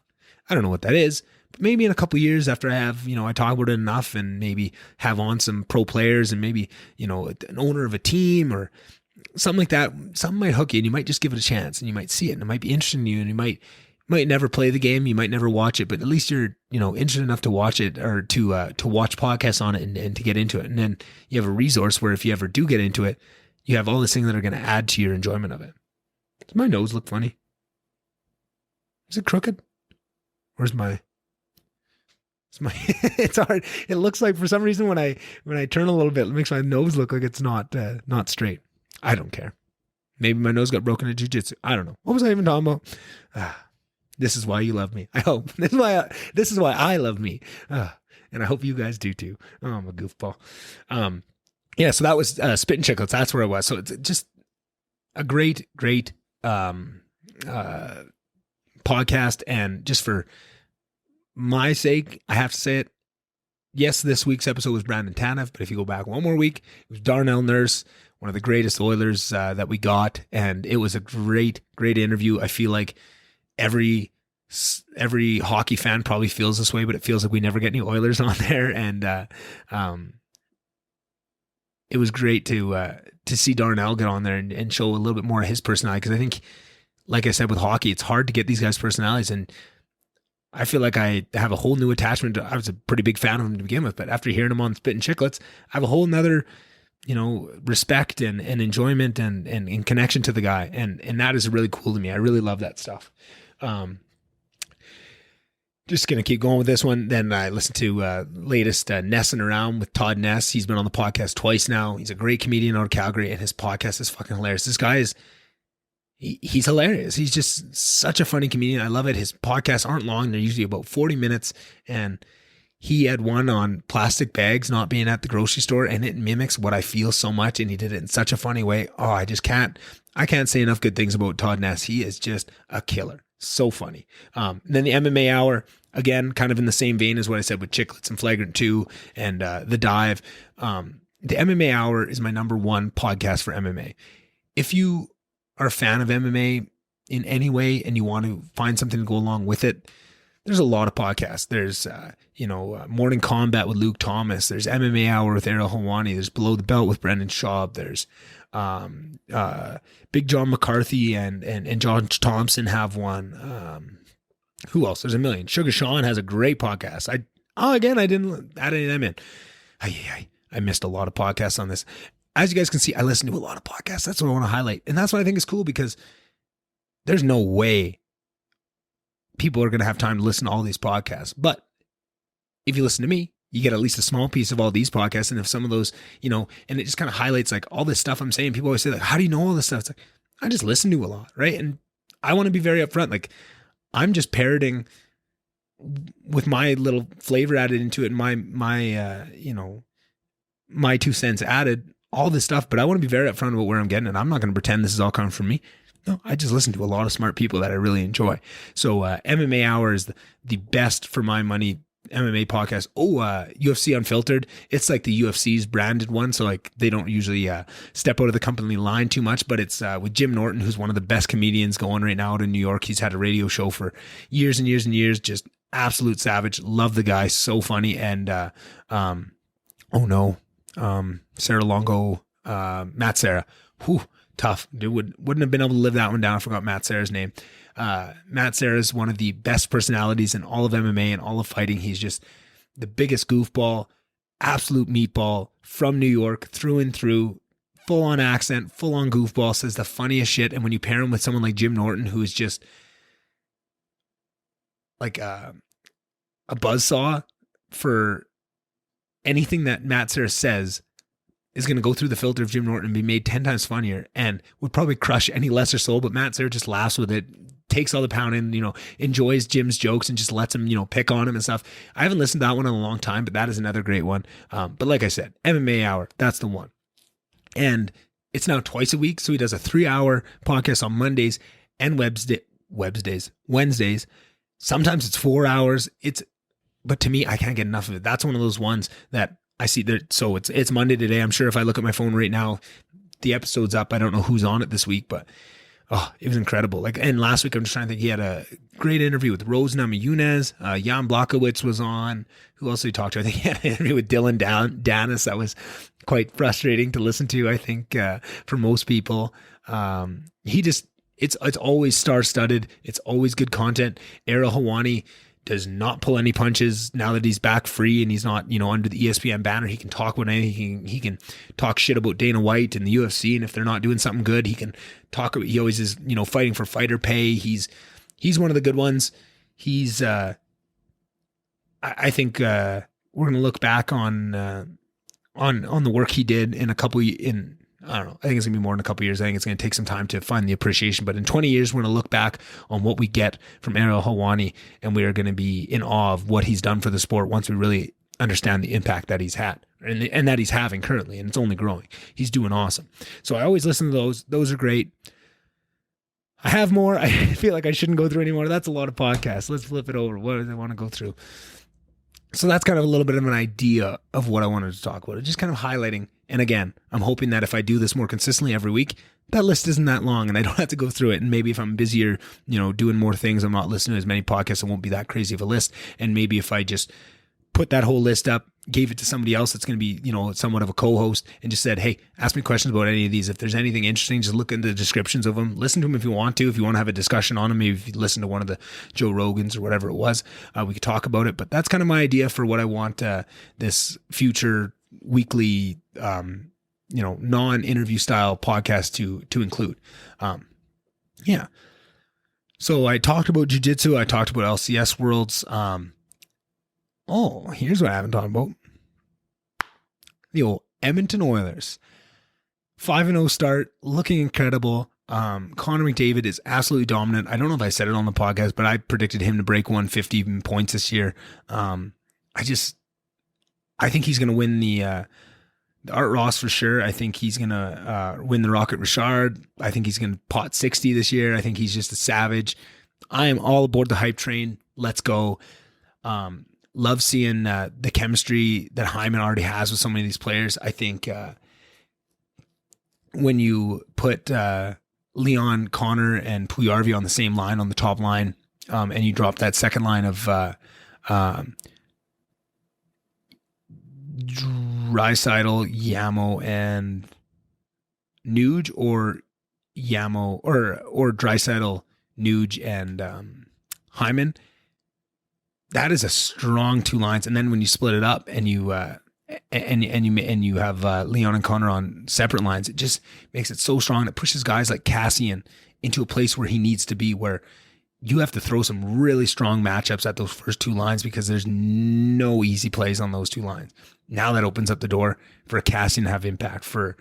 I don't know what that is. But maybe in a couple of years after I have, I talk about it enough, and maybe have on some pro players, and maybe, an owner of a team or something like that, something might hook you, and you might just give it a chance, and you might see it, and it might be interesting to you, and you might never play the game, you might never watch it, but at least you're, interested enough to watch it, or to watch podcasts on it, and to get into it. And then you have a resource where if you ever do get into it, you have all these things that are going to add to your enjoyment of it. Does my nose look funny? Is it crooked? Where's my... It's hard. It looks like, for some reason, when I turn a little bit, it makes my nose look like it's not straight. I don't care. Maybe my nose got broken in jiu-jitsu. I don't know. What was I even talking about? This is why you love me. I hope. This is why I love me. And I hope you guys do too. Oh, I'm a goofball. Yeah, so that was Spittin' Chicklets. That's where I was. So it's just a great podcast. And just for my sake, I have to say it. Yes, this week's episode was Brandon Tanev, but if you go back one more week, it was Darnell Nurse, one of the greatest Oilers that we got, and it was a great interview. I feel like every hockey fan probably feels this way, but it feels like we never get any Oilers on there, and it was great to see Darnell get on there and show a little bit more of his personality, because I think, like I said, with hockey, it's hard to get these guys' personalities, and I feel like I have a whole new attachment. I was a pretty big fan of him to begin with, but after hearing him on Spittin' Chicklets, I have a whole nother, respect and enjoyment and connection to the guy. And that is really cool to me. I really love that stuff. Just going to keep going with this one. Then I listened to latest Nessin' Around with Todd Ness. He's been on the podcast twice now. He's a great comedian out of Calgary, and his podcast is fucking hilarious. This guy is... He's hilarious. He's just such a funny comedian. I love it. His podcasts aren't long. They're usually about 40 minutes. And he had one on plastic bags not being at the grocery store, and it mimics what I feel so much. And he did it in such a funny way. Oh, I can't say enough good things about Todd Ness. He is just a killer. So funny. Then the MMA Hour, again, kind of in the same vein as what I said with Chicklets and Flagrant 2 and The Dive. The MMA Hour is my number one podcast for MMA. If you are a fan of MMA in any way and you want to find something to go along with it, there's a lot of podcasts. There's, Morning Combat with Luke Thomas. There's MMA Hour with Errol Hawani. There's Below the Belt with Brendan Schaub. There's Big John McCarthy and John Thompson have one. Who else? There's a million. Sugar Sean has a great podcast. I didn't add any of them in. I missed a lot of podcasts on this. As you guys can see, I listen to a lot of podcasts. That's what I want to highlight. And that's what I think is cool, because there's no way people are going to have time to listen to all these podcasts. But if you listen to me, you get at least a small piece of all these podcasts. And if some of those, and it just kind of highlights like all this stuff I'm saying. People always say like, how do you know all this stuff? It's like, I just listen to a lot, right? And I want to be very upfront. Like, I'm just parroting with my little flavor added into it, and my 2 cents added, all this stuff, but I want to be very upfront about where I'm getting it. I'm not going to pretend this is all coming from me. No, I just listen to a lot of smart people that I really enjoy. So MMA Hour is the best for my money MMA podcast. UFC Unfiltered. It's like the UFC's branded one. So like they don't usually step out of the company line too much, but it's with Jim Norton, who's one of the best comedians going right now out in New York. He's had a radio show for years and years and years. Just absolute savage. Love the guy. So funny. And Sarah Longo, Matt Serra. Whew, tough. Dude, wouldn't have been able to live that one down. I forgot Matt Serra's name. Matt Serra is one of the best personalities in all of MMA and all of fighting. He's just the biggest goofball, absolute meatball from New York, through and through. full on accent, full on goofball, says the funniest shit. And when you pair him with someone like Jim Norton, who is just like a buzzsaw for anything that Matt Serra says is going to go through the filter of Jim Norton and be made 10 times funnier and would probably crush any lesser soul. But Matt Serra just laughs with it, takes all the pound in, enjoys Jim's jokes and just lets him, pick on him and stuff. I haven't listened to that one in a long time, but that is another great one. But like I said, MMA Hour, that's the one. And it's now twice a week. So he does a 3-hour podcast on Mondays and Wednesdays. Sometimes it's 4 hours. But to me, I can't get enough of it. That's one of those ones that I see that. So it's Monday today. I'm sure if I look at my phone right now, the episode's up. I don't know who's on it this week, but it was incredible. And last week, I'm just trying to think, he had a great interview with Rose Namajunas. Jan Blachowicz was on. Who else did he talk to? I think he had an interview with Dylan Danis. That was quite frustrating to listen to, I think, for most people. It's always star-studded. It's always good content. Ariel Helwani does not pull any punches now that he's back free and he's not, under the ESPN banner. He can talk about anything. He can talk shit about Dana White and the UFC. And if they're not doing something good, he can talk about, he always is, fighting for fighter pay. He's one of the good ones. He's, I think, we're going to look back on the work he did I don't know. I think it's going to be more in a couple of years. I think it's going to take some time to find the appreciation. But in 20 years, we're going to look back on what we get from Ariel Helwani, and we are going to be in awe of what he's done for the sport once we really understand the impact that he's had and that he's having currently, and it's only growing. He's doing awesome. So I always listen to those. Those are great. I have more. I feel like I shouldn't go through anymore. That's a lot of podcasts. Let's flip it over. What do I want to go through? So that's kind of a little bit of an idea of what I wanted to talk about. Just kind of highlighting. And again, I'm hoping that if I do this more consistently every week, that list isn't that long and I don't have to go through it. And maybe if I'm busier, doing more things, I'm not listening to as many podcasts, it won't be that crazy of a list. And maybe if I just put that whole list up, gave it to somebody else that's going to be, somewhat of a co-host, and just said, hey, ask me questions about any of these. If there's anything interesting, just look into the descriptions of them. Listen to them if you want to. If you want to have a discussion on them, maybe if you listen to one of the Joe Rogans or whatever it was, we could talk about it. But that's kind of my idea for what I want this future weekly, non-interview style podcast to include. Yeah. So I talked about jiu-jitsu. I talked about LCS Worlds. Here's what I haven't talked about. The old Edmonton Oilers. 5-0 start, looking incredible. Connor McDavid is absolutely dominant. I don't know if I said it on the podcast, but I predicted him to break 150 points this year. I think he's going to win the Art Ross for sure. I think he's going to win the Rocket Richard. I think he's going to pot 60 this year. I think he's just a savage. I am all aboard the hype train. Let's go. Love seeing the chemistry that Hyman already has with so many of these players. I think when you put Leon, Connor, and Puyarvi on the same line, on the top line, and you drop that second line of Draisaitl, Yamo, and Nuge, or Yamo, or Draisaitl, Nuge, and Hyman. That is a strong two lines. And then when you split it up and you you have Leon and Connor on separate lines, it just makes it so strong. It pushes guys like Cassian into a place where he needs to be, where you have to throw some really strong matchups at those first two lines because there's no easy plays on those two lines. Now that opens up the door for Cassian to have impact, for,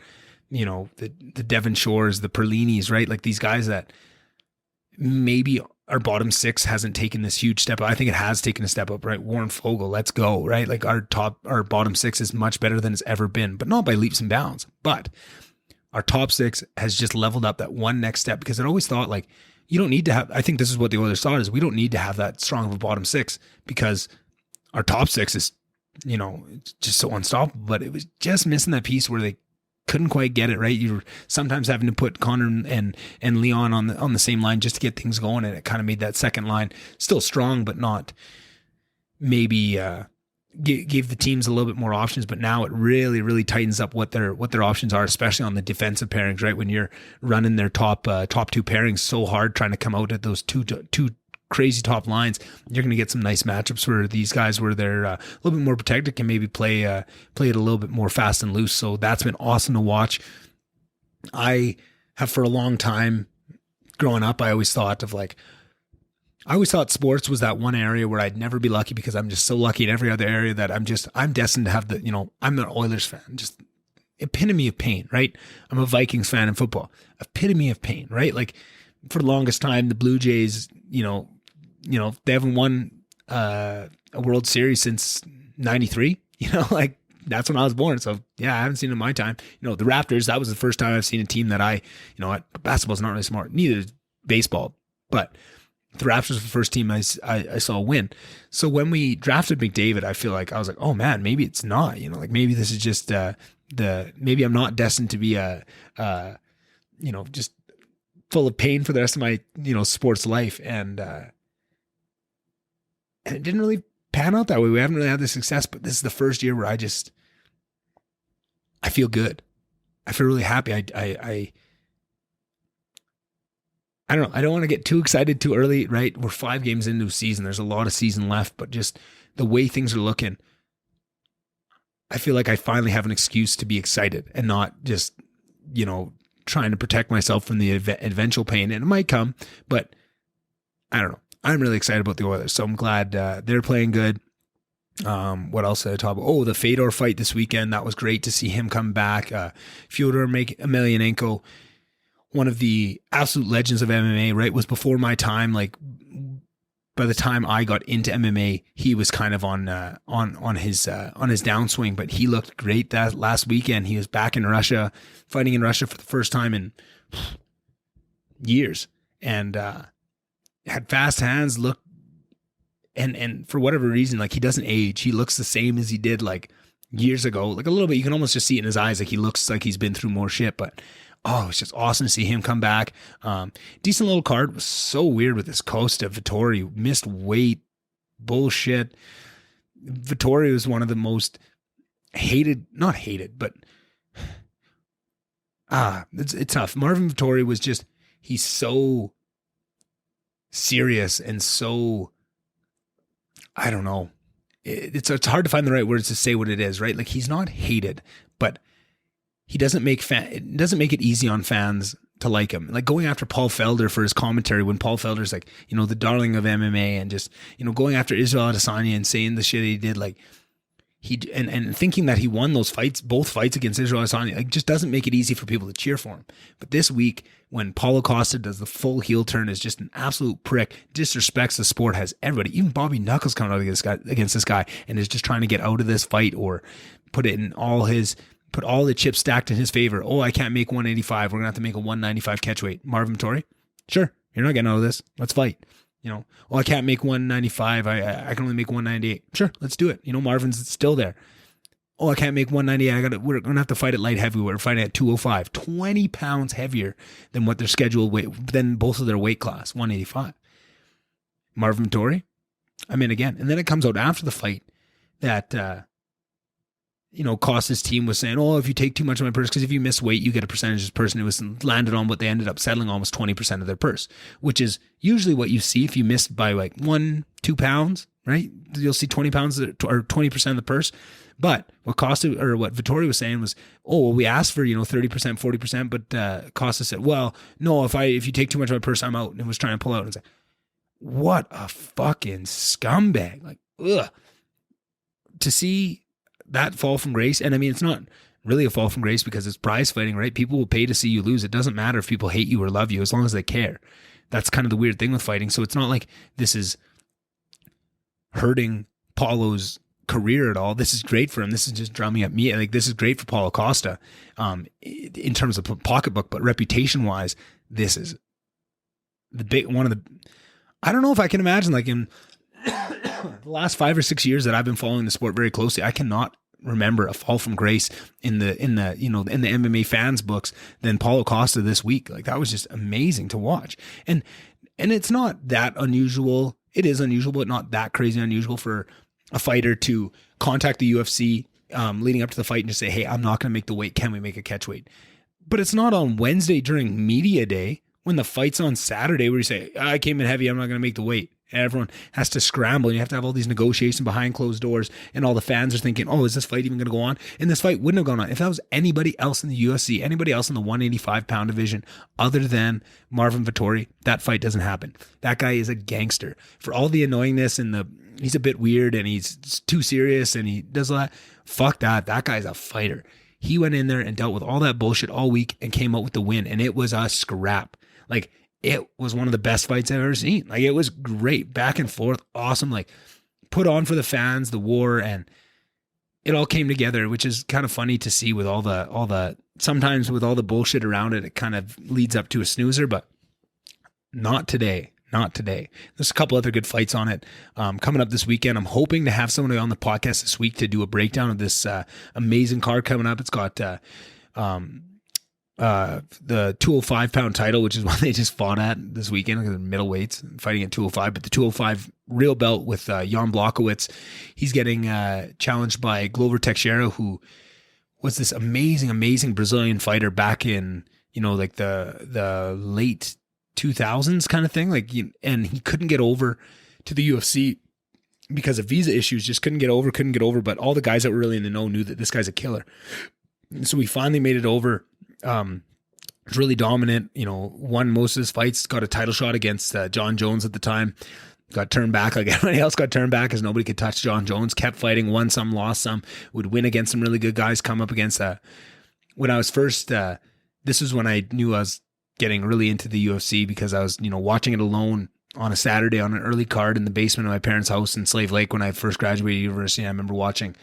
the Devon Shores, the Perlinis, right? Like these guys that maybe our bottom six hasn't taken this huge step up. I think it has taken a step up, right? Warren Fogle, let's go, right? Like our bottom six is much better than it's ever been, but not by leaps and bounds. But our top six has just leveled up that one next step, because I'd always thought, like, you don't need to have, I think this is what the Oilers thought, is we don't need to have that strong of a bottom six because our top six is, just so unstoppable. But it was just missing that piece where they couldn't quite get it right. You were sometimes having to put Connor and Leon on the same line just to get things going, and it kind of made that second line still strong, but not maybe gave the teams a little bit more options. But now it really, really tightens up what their options are, especially on the defensive pairings. Right, when you're running their top two pairings so hard, trying to come out at those two crazy top lines, you're going to get some nice matchups where these guys, where they're a little bit more protected, can maybe play it a little bit more fast and loose. So that's been awesome to watch. I have for a long time growing up, I always thought sports was that one area where I'd never be lucky because I'm just so lucky in every other area that I'm destined to have I'm an Oilers fan, just epitome of pain, right? I'm a Vikings fan in football, epitome of pain, right? Like for the longest time, the Blue Jays, they haven't won a World Series since '93, like that's when I was born. So yeah, I haven't seen it in my time. The Raptors, that was the first time I've seen a team that basketball's not really smart, neither is baseball, but the Raptors was the first team I saw win. So when we drafted McDavid, I feel like I was like, oh man, maybe it's not, like maybe this is just maybe I'm not destined to be just full of pain for the rest of my, sports life. And it didn't really pan out that way. We haven't really had the success, but this is the first year where I feel good. I feel really happy. I don't know. I don't want to get too excited too early, right? We're 5 games into the season. There's a lot of season left, but just the way things are looking, I feel like I finally have an excuse to be excited and not just, trying to protect myself from the eventual pain. And it might come, but I don't know. I'm really excited about the Oilers, so I'm glad they're playing good. What else did I talk about? Oh, the Fedor fight this weekend. That was great to see him come back. Fyodor Emelianenko, one of the absolute legends of MMA, right? Was before my time. Like by the time I got into MMA, he was kind of on his downswing, but he looked great that last weekend. He was back in Russia, fighting in Russia for the first time in years, and had fast hands, and for whatever reason, like he doesn't age. He looks the same as he did like years ago, like a little bit. You can almost just see it in his eyes, like he looks like he's been through more shit, but it's just awesome to see him come back. Decent little card. It was so weird with this Costa Vittori, missed weight, bullshit. Vittori was one of the most not hated, but it's tough. Marvin Vittori was he's so serious and so, I don't know. It's hard to find the right words to say what it is, right? Like he's not hated, but he doesn't make it easy on fans to like him. Like going after Paul Felder for his commentary when Paul Felder's like, the darling of MMA, and just, going after Israel Adesanya and saying the shit he did, like and thinking that he won those fights, both fights against Israel Adesanya, like just doesn't make it easy for people to cheer for him. But this week, when Paulo Costa does the full heel turn, is just an absolute prick, disrespects the sport, has everybody, even Bobby Knuckles coming out against this guy, and is just trying to get out of this fight or put all the chips stacked in his favor. Oh, I can't make 185. We're going to have to make a 195 catchweight. Marvin Vittori? Sure. You're not getting out of this. Let's fight. I can't make 195. I can only make 198. Sure. Let's do it. Marvin's still there. Oh, I can't make 198. We're going to have to fight at light heavyweight. We're fighting at 205. 20 pounds heavier than what their scheduled weight, than both of their weight class, 185. Marvin Vittori? I'm in again. And then it comes out after the fight that, Costa's team was saying, oh, if you take too much of my purse, because if you miss weight, you get a percentage of the person who was landed on what they ended up settling on was 20% of their purse, which is usually what you see if you missed by like 1-2 pounds, right? You'll see 20 pounds or 20% of the purse. But what Vittori was saying was, oh, well, we asked for, 30%, 40%, but Costa said, well, no, if you take too much of my purse, I'm out, and was trying to pull out. And it's like, what a fucking scumbag. Like, ugh. To see that fall from grace. And I mean, it's not really a fall from grace because it's prize fighting, right? People will pay to see you lose. It doesn't matter if people hate you or love you as long as they care. That's kind of the weird thing with fighting. So it's not like this is hurting Paulo's career at all. This is great for him. This is just drumming up me. Like this is great for Paulo Costa in terms of pocketbook, but reputation wise, this is I don't know if I can imagine like in the last 5 or 6 years that I've been following the sport very closely, I cannot remember a fall from grace in the MMA fans books than Paulo Costa this week. Like that was just amazing to watch. And it's not that unusual. It is unusual, but not that crazy unusual for a fighter to contact the UFC leading up to the fight and just say, hey, I'm not going to make the weight. Can we make a catch weight? But it's not on Wednesday during media day when the fight's on Saturday where you say, I came in heavy, I'm not going to make the weight. and everyone has to scramble. You have to have all these negotiations behind closed doors, and all the fans are thinking, oh, is this fight even going to go on? And this fight wouldn't have gone on if that was anybody else in the UFC, anybody else in the 185-pound division other than Marvin Vettori. That fight doesn't happen. That guy is a gangster. For all the annoyingness and he's a bit weird and he's too serious and he does all that. Fuck that. That guy's a fighter. He went in there and dealt with all that bullshit all week and came out with the win. And it was a scrap. Like, it was one of the best fights I've ever seen. Like, it was great. Back and forth. Awesome. Like, put on for the fans, the war, and it all came together, which is kind of funny to see with all the sometimes with all the bullshit around it, it kind of leads up to a snoozer, but not today. Not today. There's a couple other good fights on it coming up this weekend. I'm hoping to have somebody on the podcast this week to do a breakdown of this amazing card coming up. It's got the 205-pound title, which is what they just fought at this weekend, because middleweights fighting at 205. But the 205 real belt with Jan Blachowicz, he's getting challenged by Glover Teixeira, who was this amazing Brazilian fighter back in, like the late 2000s kind of thing, and he couldn't get over to the UFC because of visa issues, just couldn't get over, but all the guys that were really in the know knew that this guy's a killer. And so he finally made it over. Was really dominant, won most of his fights, got a title shot against John Jones at the time, got turned back like everybody else got turned back because nobody could touch John Jones, kept fighting, won some, lost some, would win against some really good guys, come up against when I was first, this is when I knew I was getting really into the UFC, because I was, watching it alone on a Saturday on an early card in the basement of my parents' house in Slave Lake when I first graduated university. I remember watching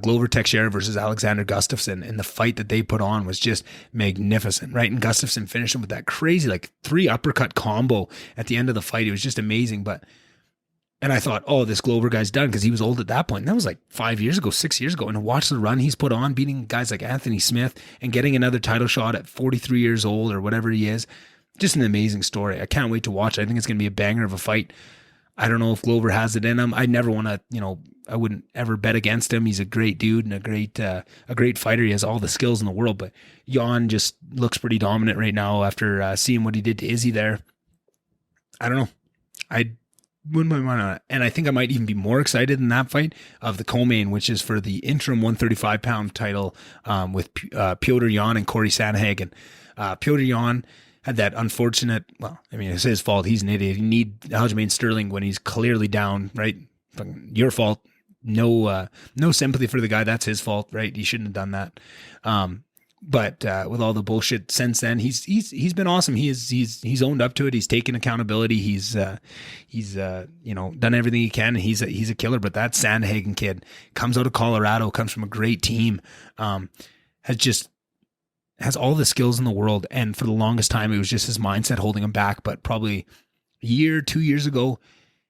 Glover Teixeira versus Alexander Gustafsson, and the fight that they put on was just magnificent, right? And Gustafsson finished him with that crazy 3 uppercut combo at the end of the fight. It was just amazing. And I thought, oh, this Glover guy's done, because he was old at that point. And that was 5 years ago, 6 years ago. And to watch the run he's put on, beating guys like Anthony Smith and getting another title shot at 43 years old or whatever he is, just an amazing story. I can't wait to watch it. I think it's going to be a banger of a fight. I don't know if Glover has it in him. I never want to, I wouldn't ever bet against him. He's a great dude and a great fighter. He has all the skills in the world, but Jan just looks pretty dominant right now after seeing what he did to Izzy there. I don't know. I wouldn't mind on it. And I think I might even be more excited in that fight of the co-main, which is for the interim 135-pound title with Petr Yan and Corey Sandhagen. Petr Yan had that unfortunate, it's his fault. He's an idiot. You need Aljamain Sterling when he's clearly down, right? Your fault. No sympathy for the guy. That's his fault, right? He shouldn't have done that. But with all the bullshit since then, he's been awesome. He's owned up to it. He's taken accountability. He's done everything he can. And he's a killer. But that Sandhagen kid comes out of Colorado, comes from a great team, has all the skills in the world. And for the longest time, it was just his mindset holding him back. But probably a year, 2 years ago,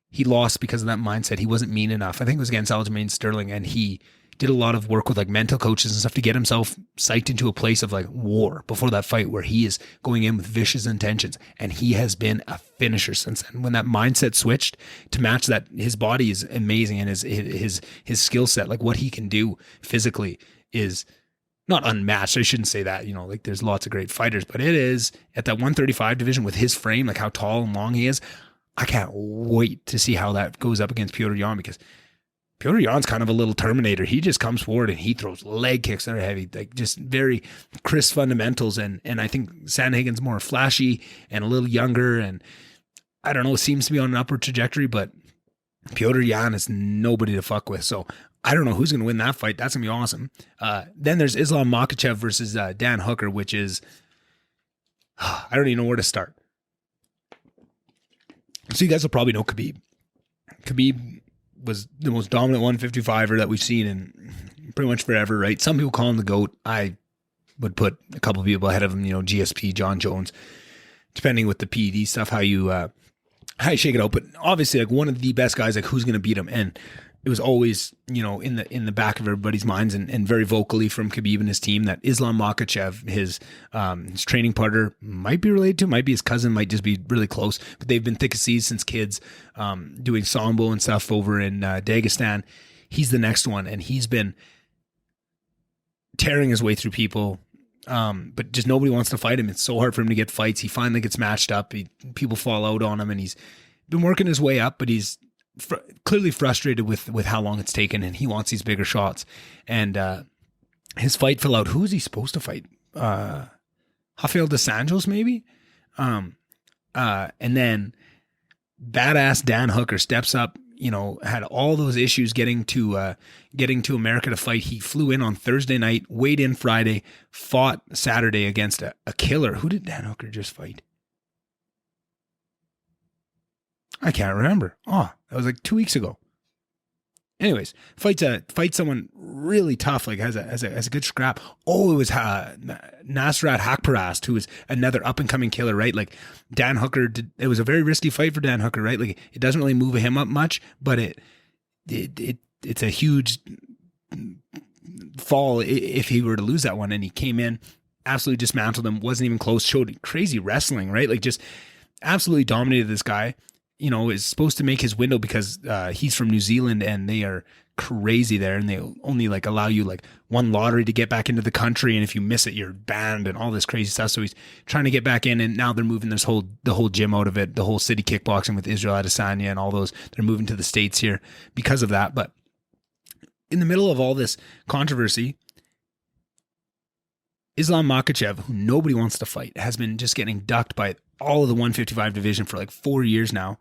he lost because of that mindset. He wasn't mean enough. I think it was against Aljamain Sterling, and he did a lot of work with mental coaches and stuff to get himself psyched into a place of war before that fight, where he is going in with vicious intentions, and he has been a finisher since then. When that mindset switched to match that, his body is amazing, and his skill set, what he can do physically, is not unmatched. I shouldn't say that, there's lots of great fighters, but it is at that 135 division with his frame, how tall and long he is. I can't wait to see how that goes up against Petr Yan, because Petr Yan's kind of a little Terminator. He just comes forward and he throws leg kicks that are heavy, just very crisp fundamentals. And I think Sandhagen's more flashy and a little younger, and I don't know, seems to be on an upward trajectory, but Petr Yan is nobody to fuck with. So I don't know who's going to win that fight. That's going to be awesome. Then there's Islam Makhachev versus Dan Hooker, which is, I don't even know where to start. So you guys will probably know Khabib. Khabib was the most dominant 155er that we've seen in pretty much forever, right? Some people call him the GOAT. I would put a couple of people ahead of him, GSP, John Jones, depending with the PED stuff, how you shake it out. But obviously, one of the best guys, who's going to beat him? And it was always, in the back of everybody's minds, and very vocally from Khabib and his team, that Islam Makhachev, his training partner, might be related to, might be his cousin, might just be really close, but they've been thick as thieves since kids, doing sambo and stuff over in Dagestan. He's the next one, and he's been tearing his way through people, but just nobody wants to fight him. It's so hard for him to get fights. He finally gets matched up. People fall out on him, and he's been working his way up, but he's clearly frustrated with how long it's taken, and he wants these bigger shots. And his fight fell out. Who is he supposed to fight? Rafael dos Anjos, maybe? And then badass Dan Hooker steps up, had all those issues getting to America to fight. He flew in on Thursday night, weighed in Friday, fought Saturday against a killer. Who did Dan Hooker just fight? I can't remember. Oh, that was like 2 weeks ago. Anyways, fights someone really tough, like has a good scrap. Oh, it was Nasrat Hakparast, who was another up and coming killer, right? Like Dan Hooker it was a very risky fight for Dan Hooker, right? Like it doesn't really move him up much, but it's a huge fall if he were to lose that one. And he came in, absolutely dismantled him, wasn't even close, showed crazy wrestling, right? Like just absolutely dominated this guy. Is supposed to make his window because he's from New Zealand and they are crazy there, and they only like allow you like one lottery to get back into the country, and if you miss it, you're banned and all this crazy stuff. So he's trying to get back in, and now they're moving the whole gym out of it, the whole city kickboxing with Israel Adesanya and all those. They're moving to the States here because of that. But in the middle of all this controversy, Islam Makhachev, who nobody wants to fight, has been just getting ducked by all of the 155 division for like 4 years now.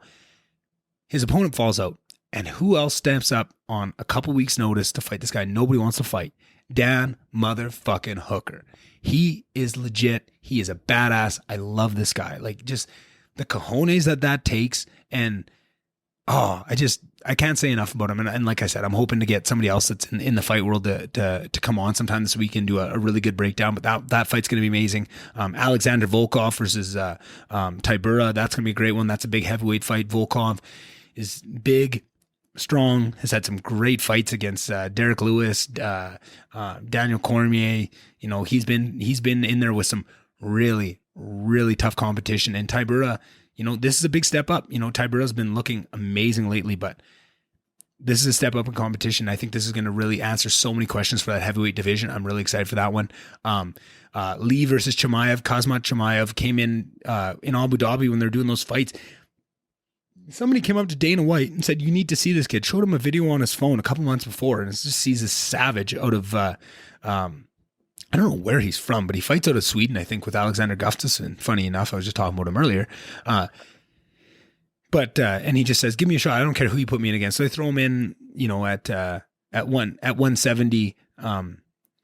His opponent falls out. And who else steps up on a couple weeks' notice to fight this guy nobody wants to fight? Dan motherfucking Hooker. He is legit. He is a badass. I love this guy. Like just the cojones that takes. And I can't say enough about him. And like I said, I'm hoping to get somebody else that's in the fight world to come on sometime this week and do a really good breakdown. But that fight's going to be amazing. Alexander Volkov versus Tybura. That's going to be a great one. That's a big heavyweight fight. Volkov is big, strong, has had some great fights against Derek Lewis, Daniel Cormier. He's been in there with some really, really tough competition. And Tybura, this is a big step up. Tybura's been looking amazing lately, but this is a step up in competition. I think this is going to really answer so many questions for that heavyweight division. I'm really excited for that one. Lee versus Chimaev. Kazmat Chimaev came in Abu Dhabi when they're doing those fights. Somebody came up to Dana White and said, "You need to see this kid." Showed him a video on his phone a couple months before, and it just sees this savage out of I don't know where he's from, but he fights out of Sweden, I think, with Alexander Gustafsson. Funny enough, I was just talking about him earlier. And he just says, "Give me a shot. I don't care who you put me in against." So they throw him in, at 170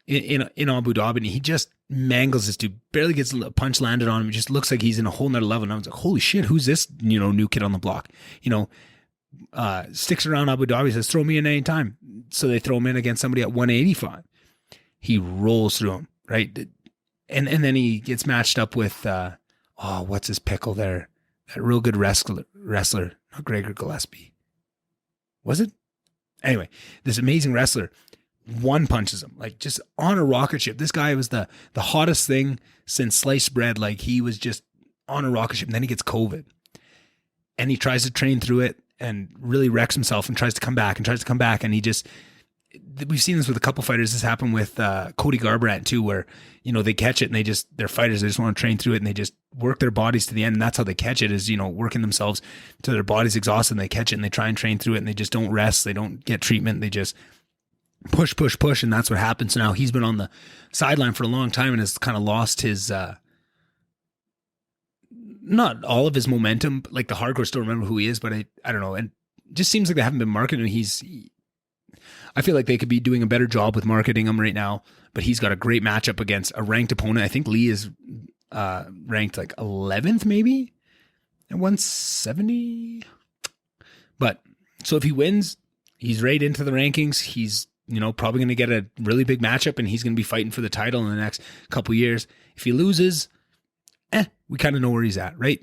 in Abu Dhabi, and he just mangles this dude. Barely gets a punch landed on him. It just looks like he's in a whole nother level. And I was like, "Holy shit, who's this? New kid on the block?" Sticks around Abu Dhabi, says, "Throw me in any time." So they throw him in against somebody at 185. He rolls through him, right? And then he gets matched up with what's his pickle there? That real good wrestler, not Gregor Gillespie. Was it? Anyway, this amazing wrestler one punches him, like just on a rocket ship. This guy was the hottest thing since sliced bread. Like he was just on a rocket ship. And then he gets COVID and he tries to train through it and really wrecks himself and tries to come back. And we've seen this with a couple fighters. This happened with Cody Garbrandt too, where, they catch it and they're fighters. They just want to train through it and they just work their bodies to the end. And that's how they catch it is, working themselves to their bodies exhausted, and they catch it and they try and train through it and they just don't rest. They don't get treatment. They just push. And that's what happens. So now he's been on the sideline for a long time and has kind of lost his, not all of his momentum, but like the hardcore still remember who he is, but I don't know. And it just seems like they haven't been marketing him. I feel like they could be doing a better job with marketing him right now, but he's got a great matchup against a ranked opponent. I think Lee is ranked like 11th maybe at 170. But so if he wins, he's right into the rankings. He's, probably going to get a really big matchup and he's going to be fighting for the title in the next couple years. If he loses, we kind of know where he's at, right?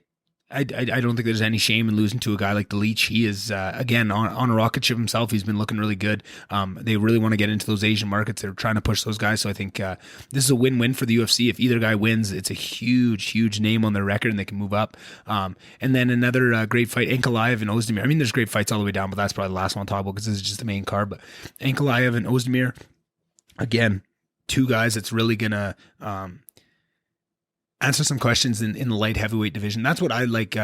I don't think there's any shame in losing to a guy like the Leech. He is, again, on a rocket ship himself. He's been looking really good. They really want to get into those Asian markets. They're trying to push those guys. So I think this is a win-win for the UFC. If either guy wins, it's a huge, huge name on their record and they can move up. And then another great fight, Ankalaev and Ozdemir. I mean, there's great fights all the way down, but that's probably the last one to talk about because this is just the main card. But Ankalaev and Ozdemir, again, two guys that's really going to answer some questions in the light heavyweight division. That's what I like.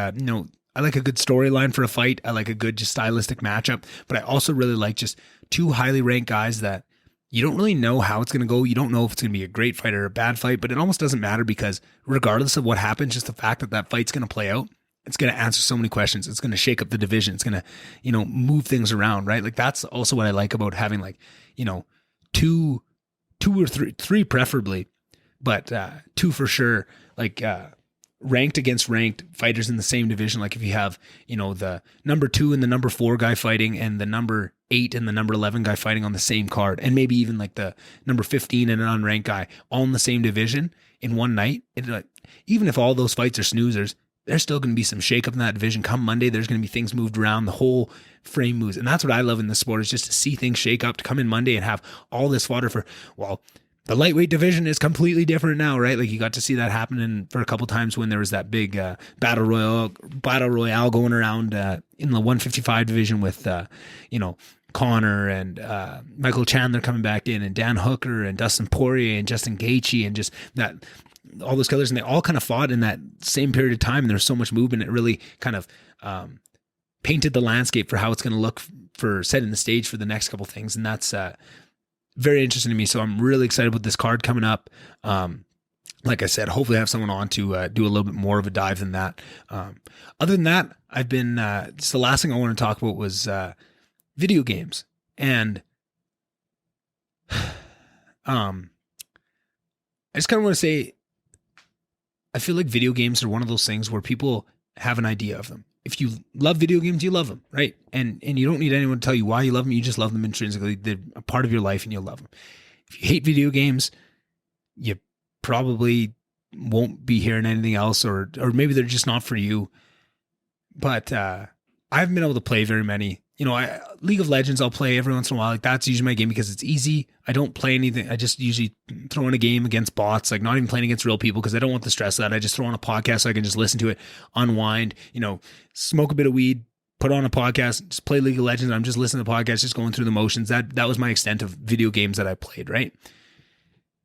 I like a good storyline for a fight. I like a good just stylistic matchup, but I also really like just two highly ranked guys that you don't really know how it's going to go. You don't know if it's going to be a great fight or a bad fight, but it almost doesn't matter because regardless of what happens, just the fact that that fight's going to play out, it's going to answer so many questions. It's going to shake up the division. It's going to, move things around, right? Like that's also what I like about having like, two or three preferably, but two for sure, like ranked against ranked fighters in the same division. Like if you have, the number 2 and the number 4 guy fighting and the number 8 and the number 11 guy fighting on the same card, and maybe even like the number 15 and an unranked guy all in the same division in one night. Even if all those fights are snoozers, there's still going to be some shakeup in that division. Come Monday, there's going to be things moved around. The whole frame moves. And that's what I love in this sport is just to see things shake up, to come in Monday and have all this fodder for, the lightweight division is completely different now, right? Like you got to see that happening for a couple times when there was that big battle royale going around in the 155 division with, Connor and Michael Chandler coming back in, and Dan Hooker and Dustin Poirier and Justin Gaethje, and just that all those killers, and they all kind of fought in that same period of time. And there was so much movement. It really kind of painted the landscape for how it's going to look for setting the stage for the next couple things. And that's very interesting to me. So I'm really excited with this card coming up. Like I said, hopefully I have someone on to do a little bit more of a dive than that. Other than that, I've been, just the last thing I want to talk about was video games. And I just kind of want to say, I feel like video games are one of those things where people have an idea of them. If you love video games, you love them, right? And you don't need anyone to tell you why you love them. You just love them intrinsically. They're a part of your life and you'll love them. If you hate video games, you probably won't be hearing anything else, or maybe they're just not for you. But I haven't been able to play very many. League of Legends, I'll play every once in a while. Like that's usually my game because it's easy. I don't play anything. I just usually throw in a game against bots, like not even playing against real people because I don't want the stress of that. I just throw on a podcast so I can just listen to it, unwind, smoke a bit of weed, put on a podcast, just play League of Legends. I'm just listening to podcasts, just going through the motions. That was my extent of video games that I played, right?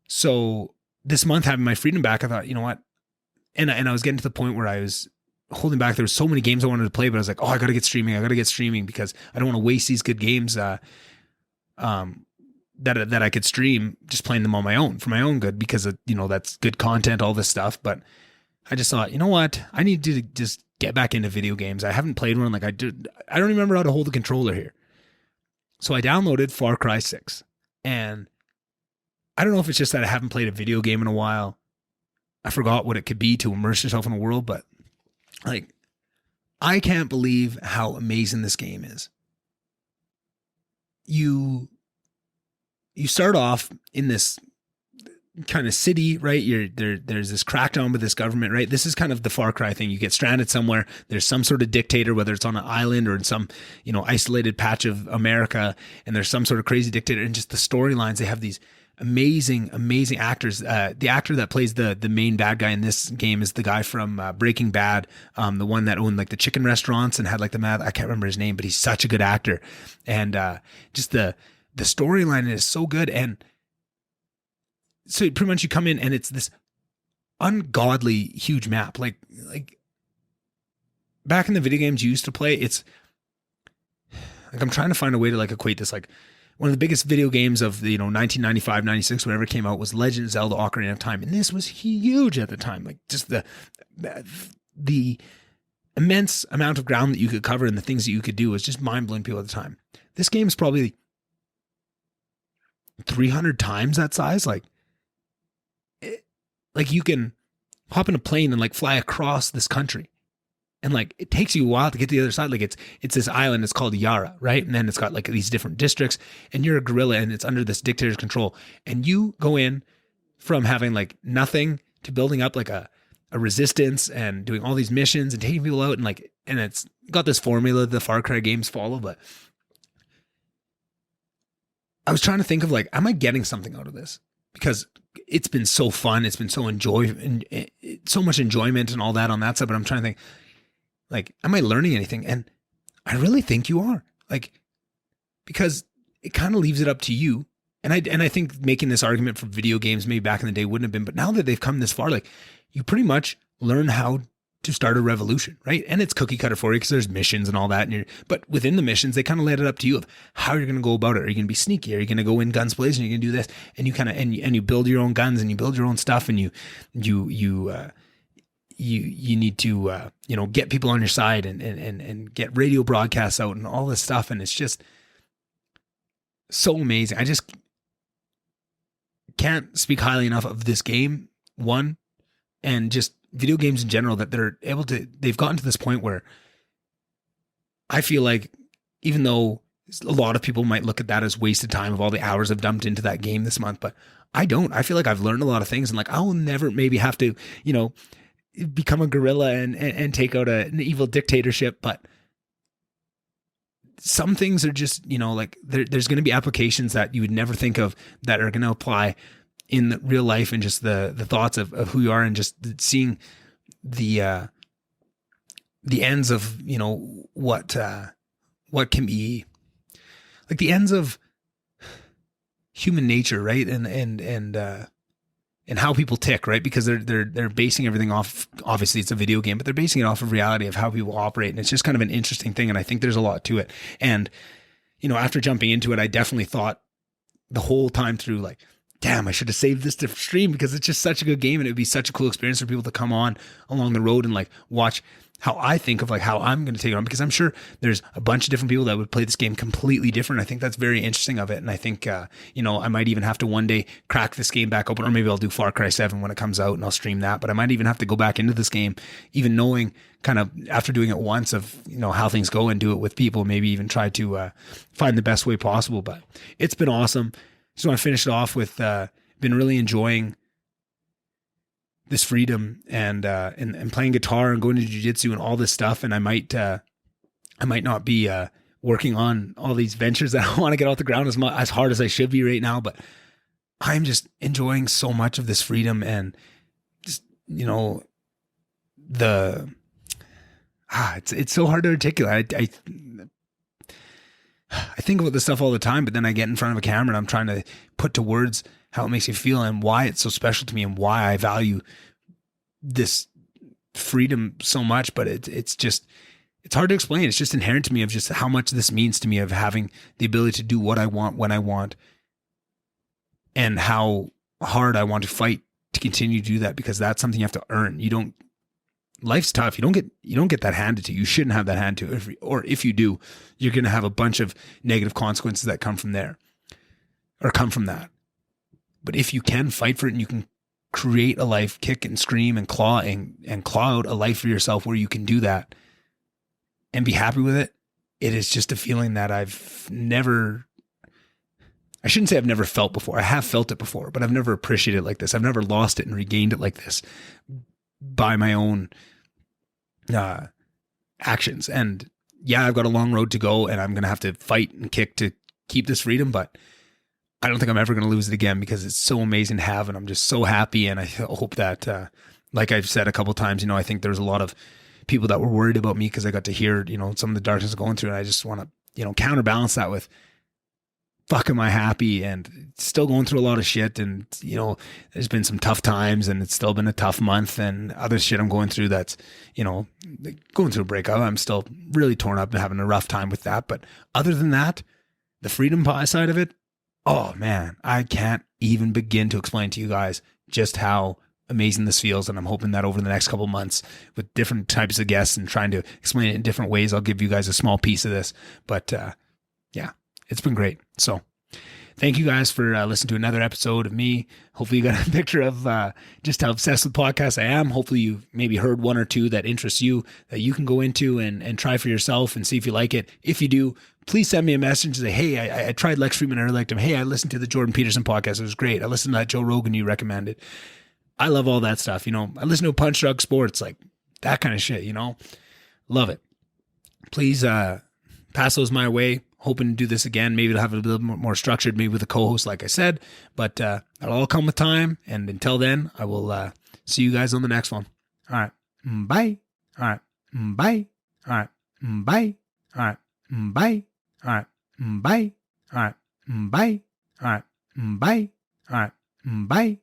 So this month having my freedom back, I thought, you know what? And I was getting to the point where I was holding back. There were so many games I wanted to play, but I was like, I got to get streaming because I don't want to waste these good games that I could stream just playing them on my own for my own good because that's good content, all this stuff. But I just thought, you know what? I need to just get back into video games. I haven't played one. Like I don't remember how to hold the controller here. So I downloaded Far Cry 6, and I don't know if it's just that I haven't played a video game in a while. I forgot what it could be to immerse yourself in a world, but like, I can't believe how amazing this game is. You start off in this kind of city, right? There's this crackdown with this government, right? This is kind of the Far Cry thing. You get stranded somewhere. There's some sort of dictator, whether it's on an island or in some, isolated patch of America, and there's some sort of crazy dictator. And just the storylines, they have these amazing actors. The actor that plays the main bad guy in this game is the guy from Breaking Bad, the one that owned like the chicken restaurants and had like I can't remember his name, but he's such a good actor. And just the storyline is so good. And so pretty much you come in and it's this ungodly huge map. Like back in the video games you used to play, it's like, I'm trying to find a way to like equate this. Like one of the biggest video games of the 1995, 96, whenever it came out, was Legend of Zelda: Ocarina of Time, and this was huge at the time. Like just the immense amount of ground that you could cover and the things that you could do was just mind blowing people at the time. This game is probably 300 times that size. Like you can hop in a plane and like fly across this country. And like, it takes you a while to get to the other side. Like it's this island, it's called Yara, right? And then it's got like these different districts, and you're a guerrilla and it's under this dictator's control. And you go in from having like nothing to building up like a resistance and doing all these missions and taking people out. And it's got this formula the Far Cry games follow. But I was trying to think of like, am I getting something out of this? Because it's been so fun. It's been so so much enjoyment and all that on that side. But I'm trying to think, like, am I learning anything? And I really think you are, like, because it kind of leaves it up to you. And I think making this argument for video games maybe back in the day wouldn't have been, but now that they've come this far, like, you pretty much learn how to start a revolution, right? And it's cookie cutter for you because there's missions and all that. But within the missions, they kind of let it up to you of how you're going to go about it. Are you going to be sneaky? Are you going to go in guns blazing? Are you going to do this? And you kind of, and you build your own guns and you build your own stuff, and you need to, get people on your side and get radio broadcasts out and all this stuff. And it's just so amazing. I just can't speak highly enough of this game, one, and just video games in general, that they've gotten to this point where I feel like, even though a lot of people might look at that as wasted time of all the hours I've dumped into that game this month, but I don't. I feel like I've learned a lot of things, and like I'll never maybe have to, become a guerrilla and take out an evil dictatorship, but some things are just, like there's going to be applications that you would never think of that are going to apply in the real life, and just the thoughts of who you are, and just seeing the ends of, what can be like the ends of human nature, right? And how people tick, right? Because they're basing everything off, obviously it's a video game, but they're basing it off of reality of how people operate. And it's just kind of an interesting thing. And I think there's a lot to it. And, after jumping into it, I definitely thought the whole time through, like, damn, I should have saved this to stream, because it's just such a good game, and it would be such a cool experience for people to come on along the road and like watch how I think of like how I'm going to take it on, because I'm sure there's a bunch of different people that would play this game completely different. I think that's very interesting of it. And I think, I might even have to one day crack this game back open, or maybe I'll do Far Cry 7 when it comes out and I'll stream that, but I might even have to go back into this game, even knowing kind of after doing it once of, how things go, and do it with people, maybe even try to find the best way possible. But it's been awesome. Just want to finish it off with, been really enjoying this freedom and playing guitar and going to jiu-jitsu and all this stuff. And I might not be working on all these ventures that I want to get off the ground as hard as I should be right now, but I'm just enjoying so much of this freedom, and just, it's so hard to articulate. I think about this stuff all the time, but then I get in front of a camera and I'm trying to put to words how it makes me feel and why it's so special to me and why I value this freedom so much. But it's hard to explain. It's just inherent to me of just how much this means to me, of having the ability to do what I want when I want, and how hard I want to fight to continue to do that, because that's something you have to earn. Life's tough. You don't get that handed to you. You shouldn't have that handed to you. Or if you do, you're going to have a bunch of negative consequences that come from there, or come from that. But if you can fight for it, and you can create a life, kick and scream and claw out a life for yourself where you can do that and be happy with it, it is just a feeling that I shouldn't say I've never felt before. I have felt it before, but I've never appreciated it like this. I've never lost it and regained it like this by my own actions. And yeah, I've got a long road to go, and I'm going to have to fight and kick to keep this freedom, but I don't think I'm ever going to lose it again, because it's so amazing to have, and I'm just so happy. And I hope that, like I've said a couple of times, I think there's a lot of people that were worried about me because I got to hear, some of the darkness going through, and I just want to, counterbalance that with, fuck, am I happy, and still going through a lot of shit. And, there's been some tough times, and it's still been a tough month, and other shit I'm going through that's, going through a breakup. I'm still really torn up and having a rough time with that. But other than that, the freedom pie side of it, oh man, I can't even begin to explain to you guys just how amazing this feels. And I'm hoping that over the next couple of months, with different types of guests and trying to explain it in different ways, I'll give you guys a small piece of this. But yeah, it's been great. So thank you guys for listening to another episode of me. Hopefully you got a picture of just how obsessed with podcasts I am. Hopefully you maybe heard one or two that interests you, that you can go into and try for yourself and see if you like it. If you do, please send me a message and say, hey, I tried Lex Friedman and I liked him. Hey, I listened to the Jordan Peterson podcast. It was great. I listened to that Joe Rogan you recommended. I love all that stuff. I listen to Punch Drug Sports, like that kind of shit, love it. Please pass those my way. Hoping to do this again. Maybe it'll have a little bit more structured, maybe with a co-host, like I said, but that'll all come with time. And until then, I will see you guys on the next one. All right. Bye. All right. Bye. All right. Bye. All right. Bye. All right. Bye. All right. Bye. All right. Bye. All right. Bye.